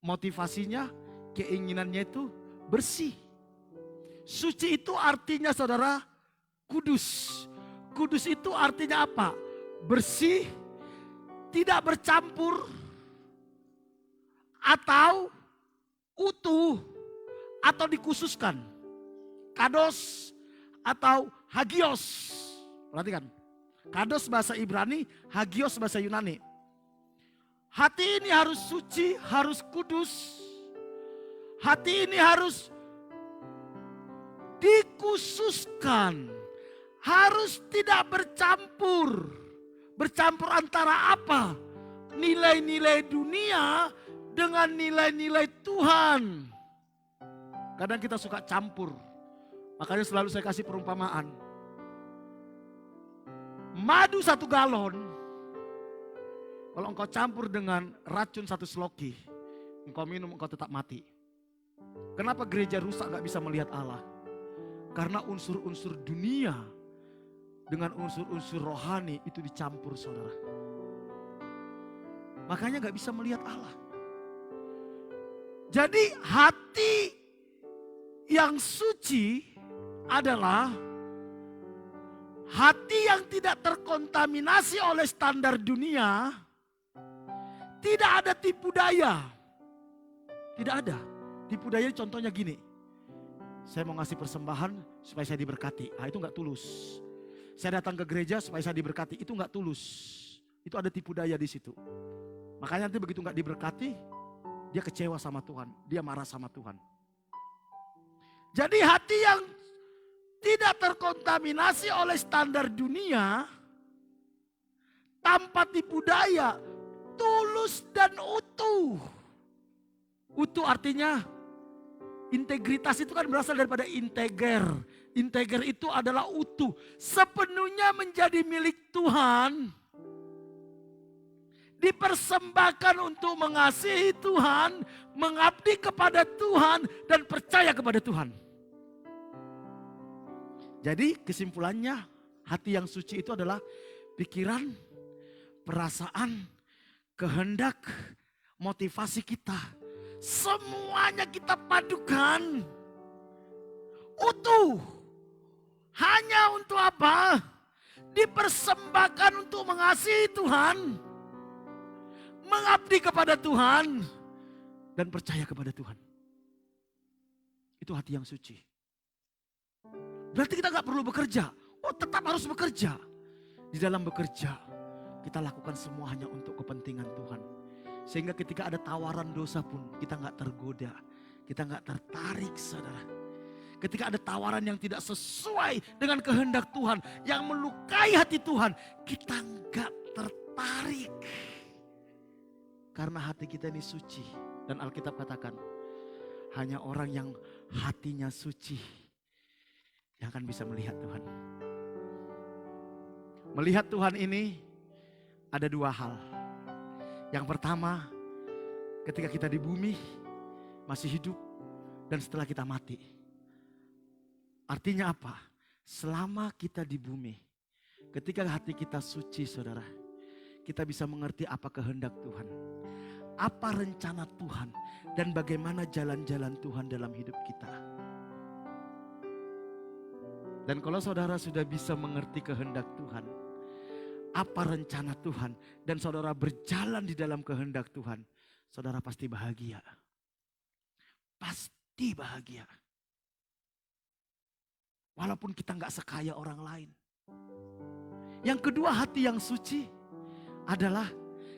motivasinya, keinginannya itu bersih. Suci itu artinya saudara kudus. Kudus itu artinya apa? Bersih, tidak bercampur, atau utuh, atau dikhususkan. Kados atau hagios. Perhatikan. Kados bahasa Ibrani, hagios bahasa Yunani. Hati ini harus suci, harus kudus. Hati ini harus dikhususkan. Harus tidak bercampur. Bercampur antara apa? Nilai-nilai dunia dengan nilai-nilai Tuhan. Kadang kita suka campur. Makanya selalu saya kasih perumpamaan. Madu 1 galon, kalau engkau campur dengan racun 1 sloki, engkau minum, engkau tetap mati. Kenapa gereja rusak gak bisa melihat Allah? Karena unsur-unsur dunia dengan unsur-unsur rohani itu dicampur, saudara. Makanya gak bisa melihat Allah. Jadi hati yang suci adalah hati yang tidak terkontaminasi oleh standar dunia. Tidak ada tipu daya. Tidak ada. Tipu daya contohnya gini. Saya mau ngasih persembahan supaya saya diberkati. Itu gak tulus. Saya datang ke gereja supaya saya diberkati. Itu gak tulus. Itu ada tipu daya di situ. Makanya nanti begitu gak diberkati, dia kecewa sama Tuhan. Dia marah sama Tuhan. Jadi hati yang tidak terkontaminasi oleh standar dunia, tanpa tipu daya, tulus dan utuh. Utuh artinya integritas itu kan berasal daripada integer. Integer itu adalah utuh, sepenuhnya menjadi milik Tuhan. Dipersembahkan untuk mengasihi Tuhan, mengabdi kepada Tuhan, dan percaya kepada Tuhan. Jadi kesimpulannya, hati yang suci itu adalah pikiran, perasaan, kehendak, motivasi kita. Semuanya kita padukan. Utuh. Hanya untuk apa? Dipersembahkan untuk mengasihi Tuhan. Mengabdi kepada Tuhan. Dan percaya kepada Tuhan. Itu hati yang suci. Berarti kita gak perlu bekerja. Oh, tetap harus bekerja. Di dalam bekerja, kita lakukan semua hanya untuk kepentingan Tuhan. Sehingga ketika ada tawaran dosa pun, kita gak tergoda. Kita gak tertarik, saudara. Ketika ada tawaran yang tidak sesuai dengan kehendak Tuhan, yang melukai hati Tuhan, kita gak tertarik. Karena hati kita ini suci. Dan Alkitab katakan, hanya orang yang hatinya suci yang akan bisa melihat Tuhan. Melihat Tuhan ini ada 2 hal. Yang pertama, ketika kita di bumi masih hidup dan setelah kita mati. Artinya apa? Selama kita di bumi, ketika hati kita suci, saudara, kita bisa mengerti apa kehendak Tuhan, apa rencana Tuhan, dan bagaimana jalan-jalan Tuhan dalam hidup kita. Dan kalau saudara sudah bisa mengerti kehendak Tuhan, apa rencana Tuhan, dan saudara berjalan di dalam kehendak Tuhan, saudara pasti bahagia. Pasti bahagia. Walaupun kita gak sekaya orang lain. Yang kedua, hati yang suci adalah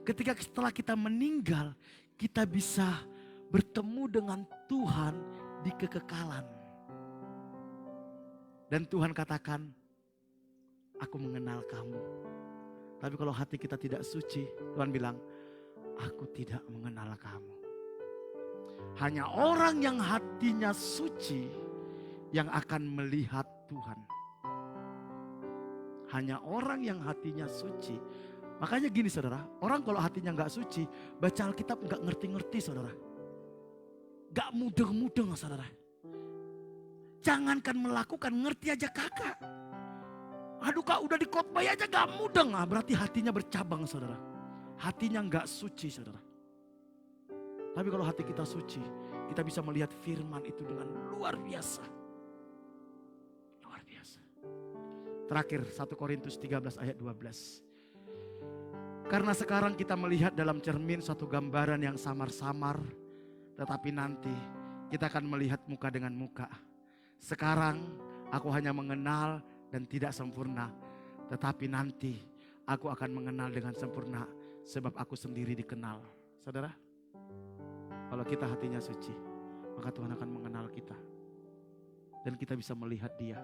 ketika setelah kita meninggal, kita bisa bertemu dengan Tuhan di kekekalan. Dan Tuhan katakan, aku mengenal kamu. Tapi kalau hati kita tidak suci, Tuhan bilang, aku tidak mengenal kamu. Hanya orang yang hatinya suci yang akan melihat Tuhan. Hanya orang yang hatinya suci. Makanya gini, saudara, orang kalau hatinya gak suci, baca Alkitab gak ngerti-ngerti, saudara. Gak mudeng-mudeng, saudara. Jangankan melakukan, ngerti aja kakak. Aduh kak, udah dikhotbah aja gak mudeng. Nah, berarti hatinya bercabang saudara. Hatinya gak suci saudara. Tapi kalau hati kita suci, kita bisa melihat firman itu dengan luar biasa. Luar biasa. Terakhir 1 Korintus 13 ayat 12. Karena sekarang kita melihat dalam cermin suatu gambaran yang samar-samar. Tetapi nanti kita akan melihat muka dengan muka. Sekarang aku hanya mengenal dan tidak sempurna. Tetapi nanti aku akan mengenal dengan sempurna. Sebab aku sendiri dikenal. Saudara, kalau kita hatinya suci, maka Tuhan akan mengenal kita. Dan kita bisa melihat Dia.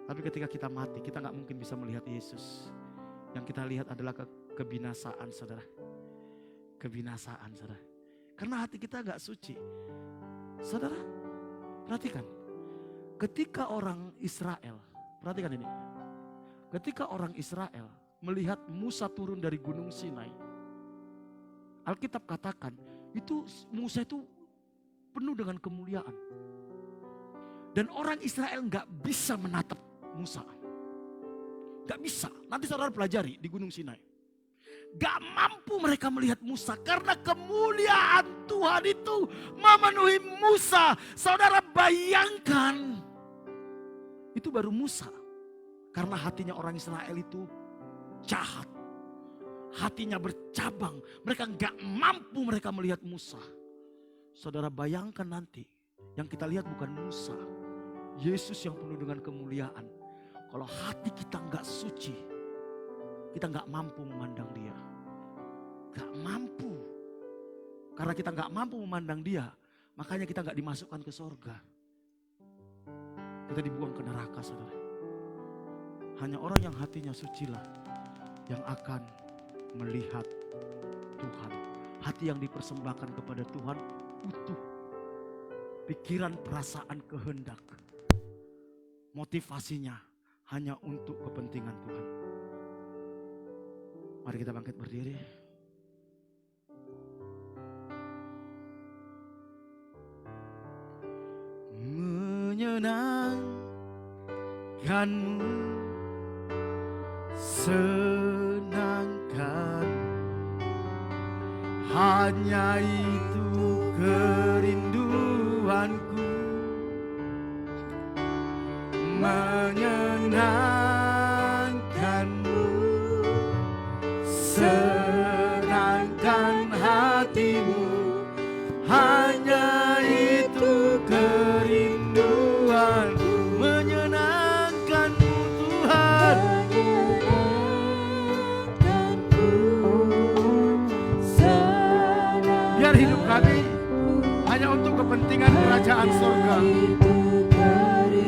Tapi ketika kita mati, kita gak mungkin bisa melihat Yesus. Yang kita lihat adalah kebinasaan saudara. Kebinasaan saudara. Karena hati kita gak suci. Saudara, perhatikan. Ketika orang Israel, perhatikan ini. Ketika orang Israel melihat Musa turun dari gunung Sinai. Alkitab katakan, itu Musa itu penuh dengan kemuliaan. Dan orang Israel gak bisa menatap Musa. Gak bisa, nanti saudara pelajari di gunung Sinai. Gak mampu mereka melihat Musa karena kemuliaan Tuhan itu memenuhi Musa. Saudara bayangkan, itu baru Musa. Karena hatinya orang Israel itu jahat. Hatinya bercabang. Mereka gak mampu mereka melihat Musa. Saudara bayangkan nanti. Yang kita lihat bukan Musa. Yesus yang penuh dengan kemuliaan. Kalau hati kita gak suci. Kita gak mampu memandang Dia. Gak mampu. Karena kita gak mampu memandang Dia. Makanya kita gak dimasukkan ke sorga. Kita dibuang ke neraka saudara. Hanya orang yang hatinya sucilah yang akan melihat Tuhan. Hati yang dipersembahkan kepada Tuhan utuh. Pikiran, perasaan, kehendak. Motivasinya hanya untuk kepentingan Tuhan. Mari kita bangkit berdiri. Menyenangkanmu, senangkan, hanya itu kerinduanku. Menyenangkanmu, senangkan hatimu, hanya itu kerinduanku. Menyenangkanmu Tuhan, biar hidup kami hanya untuk kepentingan kerajaan surga.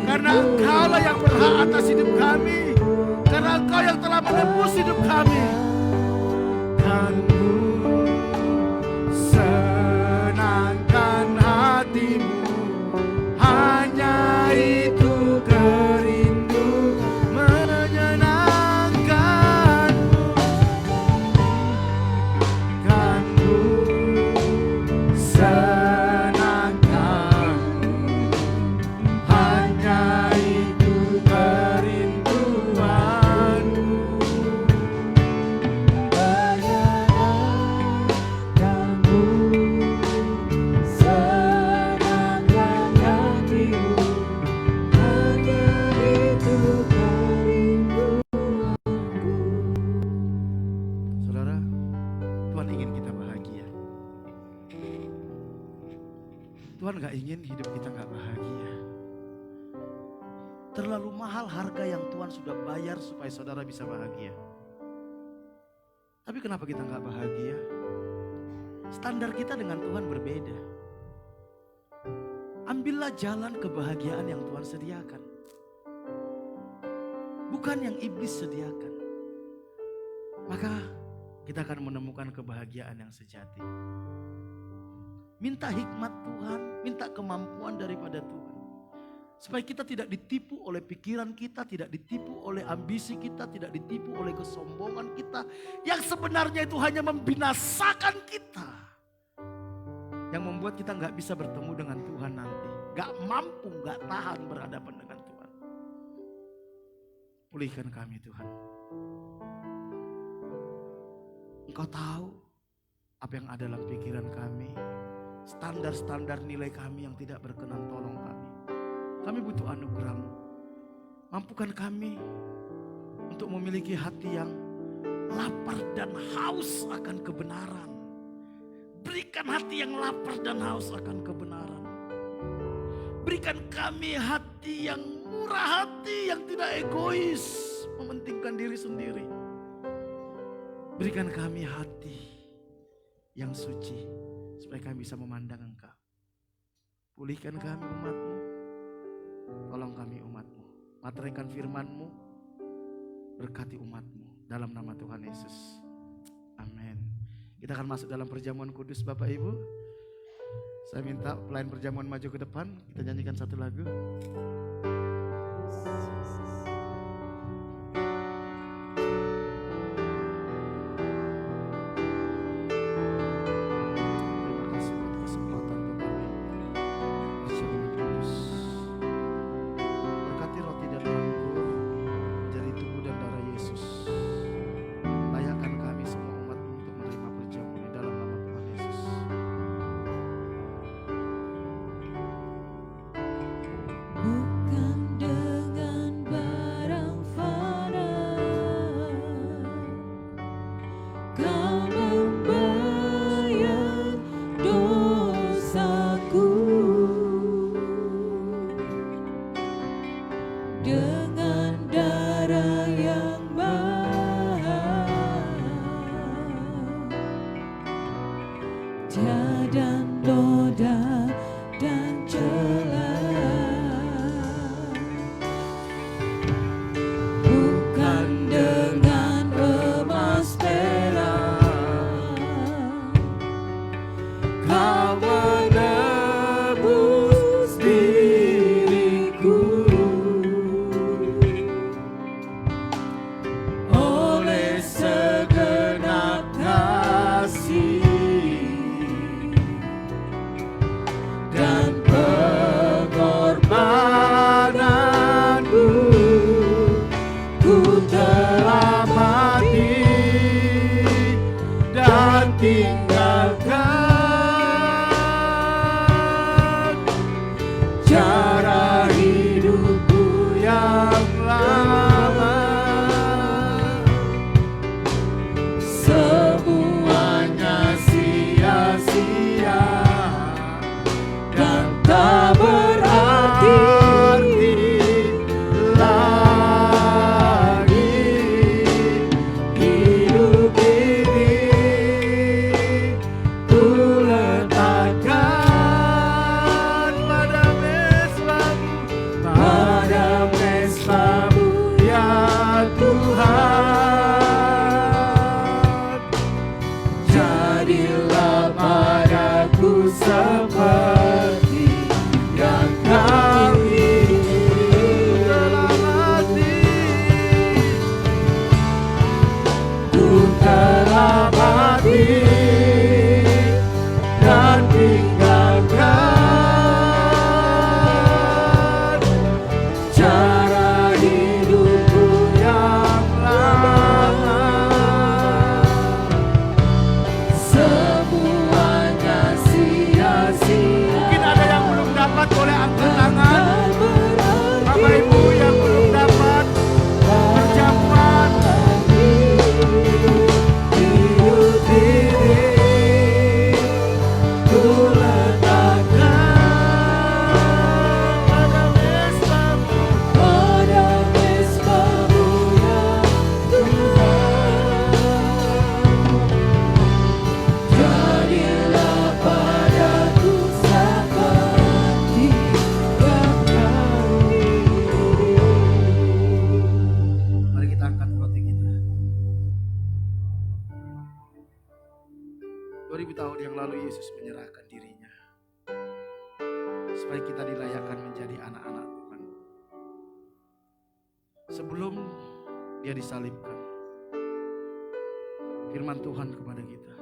Karena Engkau-lah yang berhak atas hidup kami. Karena Engkau yang telah menebus hidup kami. Kanmu senangkan hatimu, hanya itu kerindu. Menyenangkanmu, kanmu senangkan, hanya itu kerinduanmu. Saudara, Tuhan ingin kita bahagia. Tuhan gak ingin hidup kita gak bahagia. Terlalu mahal harga yang Tuhan sudah bayar supaya saudara bisa bahagia. Tapi kenapa kita gak bahagia? Standar kita dengan Tuhan berbeda. Ambillah jalan kebahagiaan yang Tuhan sediakan. Bukan yang iblis sediakan. Maka kita akan menemukan kebahagiaan yang sejati. Minta hikmat Tuhan, minta kemampuan daripada Tuhan. Supaya kita tidak ditipu oleh pikiran kita, tidak ditipu oleh ambisi kita, tidak ditipu oleh kesombongan kita. Yang sebenarnya itu hanya membinasakan kita. Yang membuat kita gak bisa bertemu dengan Tuhan nanti. Gak mampu, gak tahan berhadapan dengan Tuhan. Pulihkan kami Tuhan. Engkau tahu apa yang ada dalam pikiran kami. Standar-standar nilai kami yang tidak berkenan, tolong kami. Kami butuh anugerah-Mu. Mampukan kami untuk memiliki hati yang lapar dan haus akan kebenaran. Berikan hati yang lapar dan haus akan kebenaran. Berikan kami hati yang murah hati, yang tidak egois, mementingkan diri sendiri. Berikan kami hati yang suci, supaya kami bisa memandang Engkau. Pulihkan kami umat-Mu. Tolong kami umat-Mu. Materaikan firman-Mu. Berkati umat-Mu. Dalam nama Tuhan Yesus. Amin. Kita akan masuk dalam perjamuan kudus Bapak Ibu. Saya minta pelayan perjamuan maju ke depan. Kita nyanyikan satu lagu.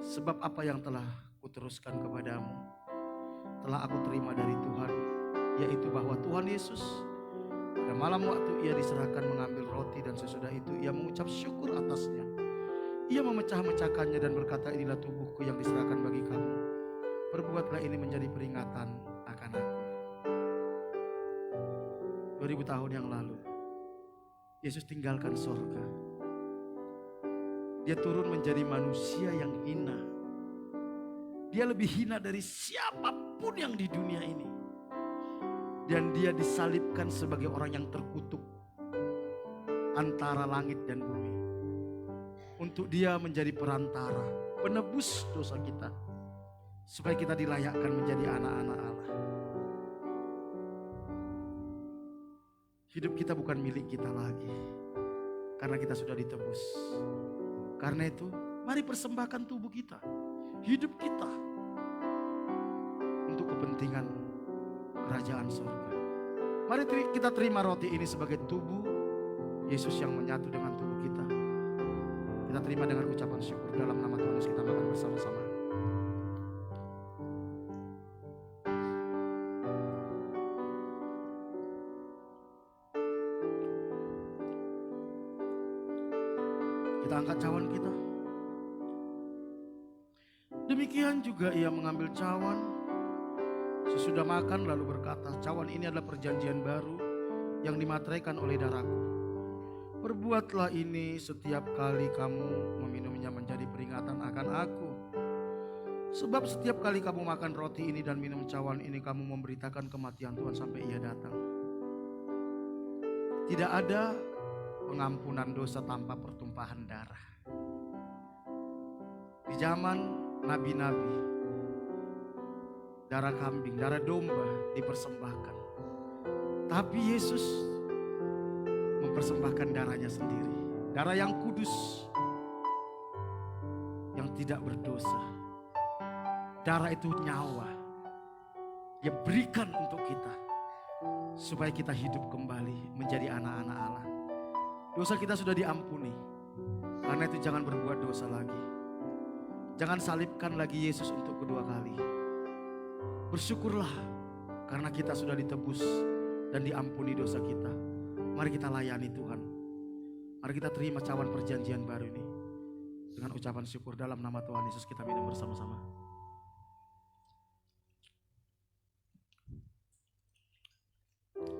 Sebab apa yang telah kuteruskan kepadamu telah aku terima dari Tuhan, yaitu bahwa Tuhan Yesus Pada malam waktu ia diserahkan mengambil roti dan sesudah itu ia mengucap syukur atasnya. Ia memecah-mecahkannya dan berkata, inilah tubuhku yang diserahkan bagi kamu. Perbuatlah ini menjadi peringatan akan aku. 2000 tahun yang lalu, Yesus tinggalkan sorga. Dia turun menjadi manusia yang hina. Dia lebih hina dari siapapun yang di dunia ini. Dan dia disalibkan sebagai orang yang terkutuk antara langit dan bumi. Untuk dia menjadi perantara, penebus dosa kita. Supaya kita dilayakkan menjadi anak-anak Allah. Hidup kita bukan milik kita lagi. Karena kita sudah ditebus. Karena itu, mari persembahkan tubuh kita. Hidup kita. Untuk kepentingan kerajaan surga. Mari kita terima roti ini sebagai tubuh Yesus yang menyatu dengan tubuh kita. Kita terima dengan ucapan syukur. Dalam nama Tuhan Yesus kita makan bersama-sama. Kita angkat cawan kita. Demikian juga ia mengambil cawan. Sesudah makan lalu berkata, cawan ini adalah perjanjian baru yang dimateraikan oleh darahku. Perbuatlah ini setiap kali kamu meminumnya menjadi peringatan akan aku. Sebab setiap kali kamu makan roti ini dan minum cawan ini, kamu memberitakan kematian Tuhan sampai ia datang. Tidak ada pengampunan dosa tanpa pertumpahan darah. Di zaman nabi-nabi, darah kambing, darah domba dipersembahkan. Tapi Yesus mempersembahkan darahnya sendiri. Darah yang kudus, yang tidak berdosa. Darah itu nyawa. Dia berikan untuk kita. Supaya kita hidup kembali menjadi anak-anak Allah. Dosa kita sudah diampuni. Karena itu jangan berbuat dosa lagi. Jangan salibkan lagi Yesus untuk kedua kali. Bersyukurlah karena kita sudah ditebus dan diampuni dosa kita. Mari kita layani Tuhan. Mari kita terima cawan perjanjian baru ini. Dengan ucapan syukur dalam nama Tuhan Yesus kita minum bersama-sama.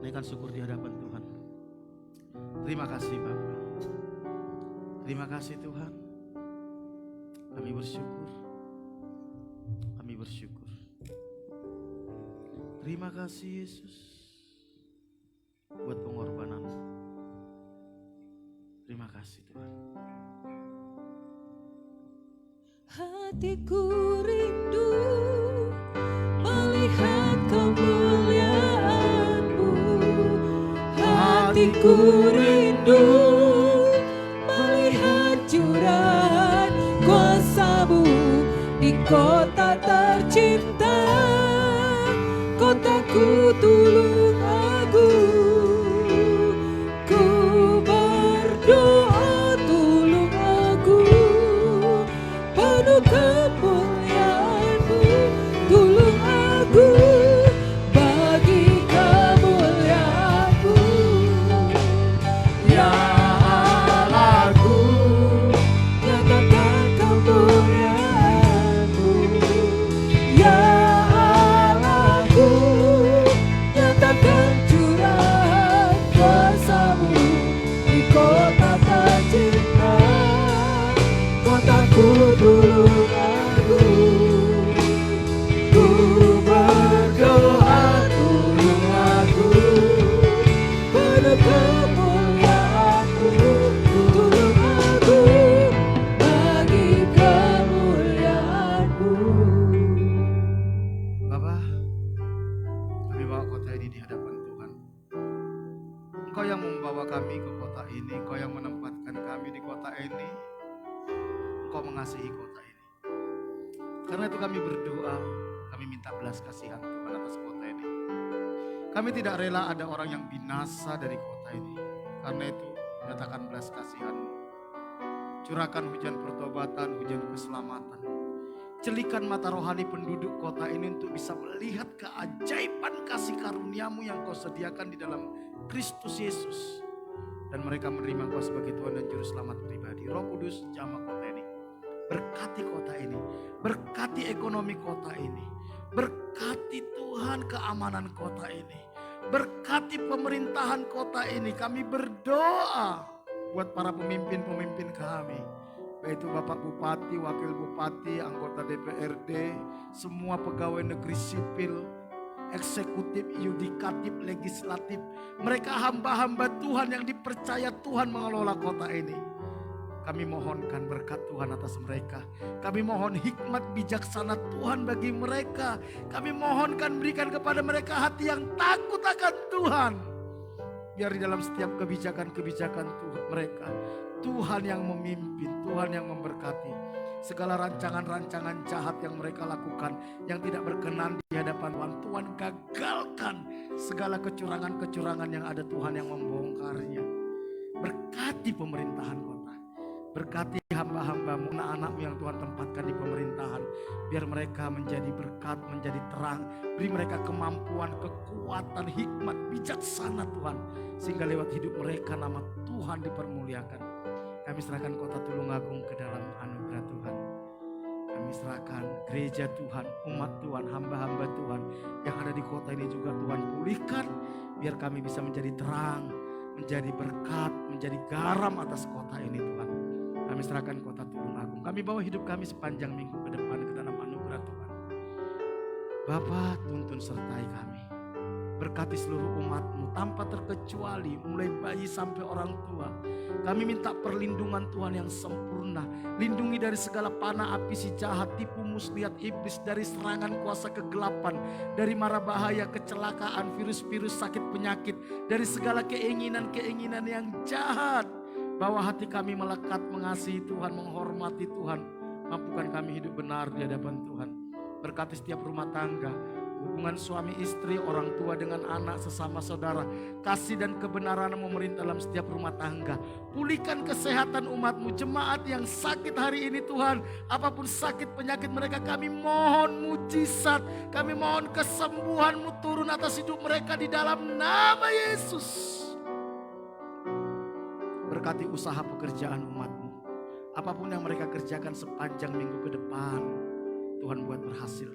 Naikkan syukur di hadapan Tuhan. Terima kasih Bapa. Terima kasih Tuhan. Kami bersyukur. Kami bersyukur. Terima kasih Yesus buat pengorbanan-Mu. Terima kasih Tuhan. Hatiku rindu melihat kemuliaan-Mu. Hatiku rindu melihat curahan kuasa-Mu di kota tercinta. Kotaku tulung agung, ku berdoa tulung agung, penuh kemuliaan-Mu, tulung agung, bagi kemuliaan-Mu. Ya Allahku, nyatakan kemuliaan-Mu. Ya nyatakan curahan kuasa-Mu di kota tercinta. Kotaku tulung agung, ku berdoa tulung agung, penuh kemuliaan-Mu, tulung agung, bagi kemuliaan-Mu. Bapak, kami bawa kota ini di hadapan Tuhan. Engkau yang membawa kami ke kota ini, Engkau yang menempatkan kami di kota ini. Engkau mengasihi kota ini. Karena itu kami berdoa, kami minta belas kasihan Tuhan atas kota ini. Kami tidak rela ada orang yang binasa dari kota ini. Karena itu nyatakan belas kasihan-Mu. Curahkan hujan pertobatan, hujan keselamatan. Celikan mata rohani penduduk kota ini untuk bisa melihat keajaiban kasih karunia-Mu yang Kau sediakan di dalam Kristus Yesus. Dan mereka menerima Engkau sebagai Tuhan dan Juru Selamat pribadi. Roh Kudus, jamah kota ini. Berkati kota ini. Berkati ekonomi kota ini. Berkati Tuhan keamanan kota ini. Berkati pemerintahan kota ini. Kami berdoa buat para pemimpin-pemimpin kami. Yaitu Bapak Bupati, Wakil Bupati, anggota DPRD, semua pegawai negeri sipil, eksekutif, yudikatif, legislatif. Mereka hamba-hamba Tuhan yang dipercaya Tuhan mengelola kota ini. Kami mohonkan berkat Tuhan atas mereka. Kami mohon hikmat bijaksana Tuhan bagi mereka. Kami mohonkan berikan kepada mereka hati yang takut akan Tuhan. Biar di dalam setiap kebijakan-kebijakan Tuhan mereka, Tuhan yang memimpin, Tuhan yang memberkati. Segala rancangan-rancangan jahat yang mereka lakukan, yang tidak berkenan di hadapan Tuhan, Tuhan gagalkan. Segala kecurangan-kecurangan yang ada, Tuhan yang membongkarnya. Berkati pemerintahan kota. Berkati hamba-hambamu, anak-anakmu yang Tuhan tempatkan di pemerintahan. Biar mereka menjadi berkat, menjadi terang. Beri mereka kemampuan, kekuatan, hikmat, bijaksana Tuhan. Sehingga lewat hidup mereka nama Tuhan dipermuliakan. Kami serahkan kota Tulungagung ke dalam anugerah Tuhan. Kami serahkan gereja Tuhan, umat Tuhan, hamba-hamba Tuhan yang ada di kota ini juga Tuhan pulihkan. Biar kami bisa menjadi terang, menjadi berkat, menjadi garam atas kota ini Tuhan. Kami serahkan kota Tulungagung. Kami bawa hidup kami sepanjang minggu ke depan ke dalam anugerah Tuhan. Bapa, tuntun sertai kami. Berkati seluruh umat-Mu tanpa terkecuali, mulai bayi sampai orang tua. Kami minta perlindungan Tuhan yang sempurna. Lindungi dari segala panah api si jahat, tipu muslihat iblis, dari serangan kuasa kegelapan, dari mara bahaya, kecelakaan, virus-virus, sakit penyakit, dari segala keinginan-keinginan yang jahat. Bawa hati kami melekat mengasihi Tuhan, menghormati Tuhan. Mampukan kami hidup benar di hadapan Tuhan. Berkati setiap rumah tangga, hubungan suami istri, orang tua dengan anak, sesama saudara. Kasih dan kebenaran memerintah dalam setiap rumah tangga. Pulihkan kesehatan umat-Mu, jemaat yang sakit hari ini Tuhan. Apapun sakit penyakit mereka, kami mohon mujizat. Kami mohon kesembuhan-Mu turun atas hidup mereka di dalam nama Yesus. Berkati usaha pekerjaan umat-Mu. Apapun yang mereka kerjakan sepanjang minggu ke depan, Tuhan buat berhasil.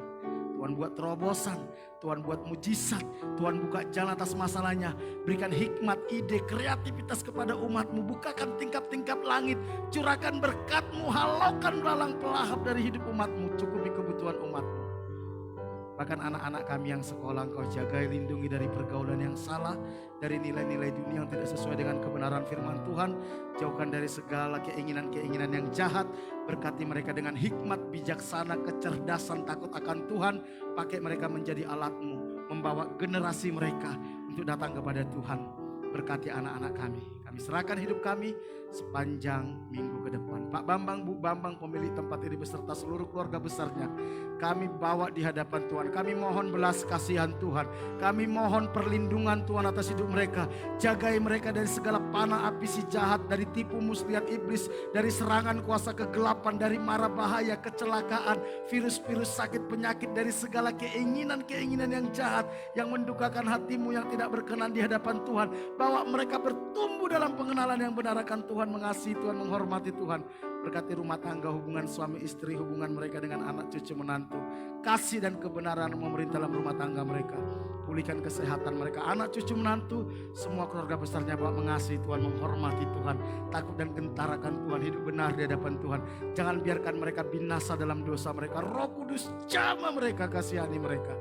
Tuhan buat terobosan, Tuhan buat mujizat, Tuhan buka jalan atas masalahnya. Berikan hikmat, ide, kreativitas kepada umat-Mu. Bukakan tingkap-tingkap langit, curahkan berkat-Mu, halaukan belalang pelahap dari hidup umat-Mu. Cukupi kebutuhan umat-Mu. Bahkan anak-anak kami yang sekolah Engkau jagai, lindungi dari pergaulan yang salah, dari nilai-nilai dunia yang tidak sesuai dengan kebenaran firman Tuhan. Jauhkan dari segala keinginan-keinginan yang jahat. Berkati mereka dengan hikmat, bijaksana, kecerdasan, takut akan Tuhan. Pakai mereka menjadi alat-Mu, membawa generasi mereka untuk datang kepada Tuhan. Berkati anak-anak kami. Kami serahkan hidup kami sepanjang minggu ke depan. Pak Bambang, Bu Bambang, pemilik tempat ini beserta seluruh keluarga besarnya, kami bawa di hadapan Tuhan. Kami mohon belas kasihan Tuhan. Kami mohon perlindungan Tuhan atas hidup mereka. Jagai mereka dari segala panah api si jahat, dari tipu muslihat iblis, dari serangan kuasa kegelapan, dari mara bahaya, kecelakaan, virus-virus, sakit penyakit, dari segala keinginan-keinginan yang jahat yang mendukakan hati-Mu yang tidak berkenan di hadapan Tuhan. Bawa mereka bertumbuh dalam pengenalan yang benar akan Tuhan, mengasihi Tuhan, menghormati Tuhan. Berkati rumah tangga, hubungan suami istri, hubungan mereka dengan anak cucu menantu. Kasih dan kebenaran memerintah dalam rumah tangga mereka. Pulihkan kesehatan mereka, anak cucu menantu, semua keluarga besarnya bawa mengasihi Tuhan, menghormati Tuhan. Takut dan gentar akan Tuhan, hidup benar di hadapan Tuhan. Jangan biarkan mereka binasa dalam dosa mereka. Roh Kudus jamah mereka, kasihani mereka.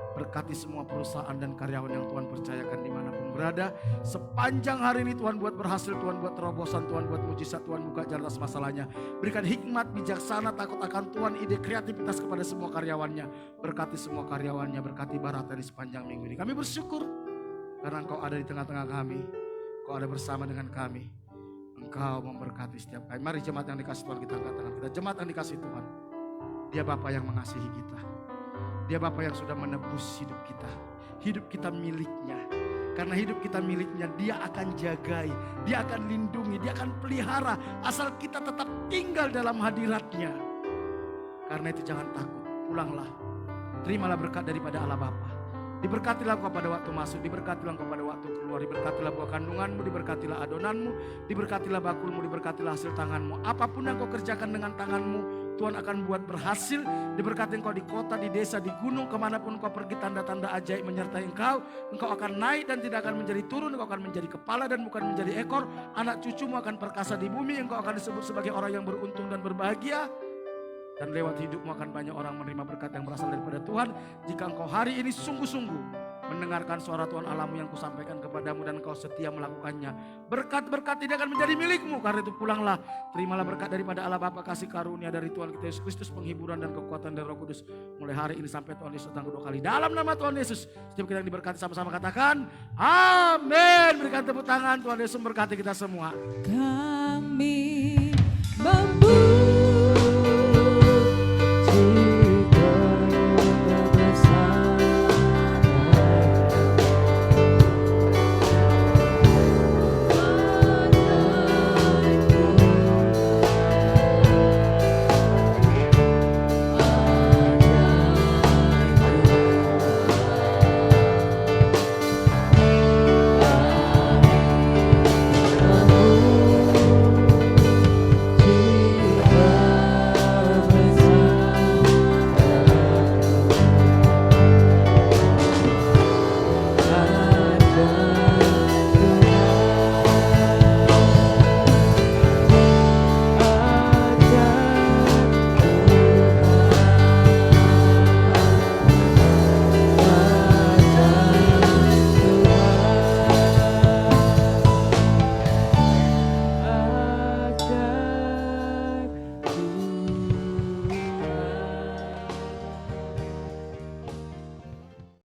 Berkati semua perusahaan dan karyawan yang Tuhan percayakan dimanapun berada. Sepanjang hari ini Tuhan buat berhasil, Tuhan buat terobosan, Tuhan buat mujizat, Tuhan buka jalan atas masalahnya. Berikan hikmat, bijaksana, takut akan Tuhan, ide, kreativitas kepada semua karyawannya. Berkati semua karyawannya, berkati Barata di sepanjang minggu ini. Kami bersyukur karena Engkau ada di tengah-tengah kami. Engkau ada bersama dengan kami. Engkau memberkati setiap kami. Mari jemaat yang dikasih Tuhan, kita angkat tangan kita. Jemaat yang dikasih Tuhan, Dia Bapa yang mengasihi kita. Dia Bapa yang sudah menebus hidup kita. Hidup kita miliknya. Karena hidup kita miliknya, Dia akan jagai, Dia akan lindungi, Dia akan pelihara. Asal kita tetap tinggal dalam hadirat-Nya. Karena itu jangan takut, pulanglah. Terimalah berkat daripada Allah Bapa. Diberkatilah engkau pada waktu masuk, diberkatilah engkau pada waktu keluar, diberkatilah buah kandunganmu, diberkatilah adonanmu, diberkatilah bakulmu, diberkatilah hasil tanganmu. Apapun yang kau kerjakan dengan tanganmu, Tuhan akan buat berhasil. Diberkati engkau di kota, di desa, di gunung, kemanapun engkau pergi, tanda-tanda ajaib menyertai engkau. Engkau akan naik dan tidak akan menjadi turun, engkau akan menjadi kepala dan bukan menjadi ekor. Anak cucumu akan perkasa di bumi, engkau akan disebut sebagai orang yang beruntung dan berbahagia. Dan lewat hidupmu akan banyak orang menerima berkat yang berasal daripada Tuhan. Jika engkau hari ini sungguh-sungguh mendengarkan suara Tuhan Allahmu yang kusampaikan kepadamu dan engkau setia melakukannya. Berkat-berkat tidak akan menjadi milikmu. Karena itu pulanglah, terimalah berkat daripada Allah Bapa, kasih karunia dari Tuhan kita Yesus Kristus, penghiburan dan kekuatan dari Roh Kudus. Mulai hari ini sampai Tuhan Yesus datang kedua kali. Dalam nama Tuhan Yesus, setiap kita yang diberkati sama-sama katakan, amin. Berikan tepuk tangan, Tuhan Yesus memberkati kita semua. Kami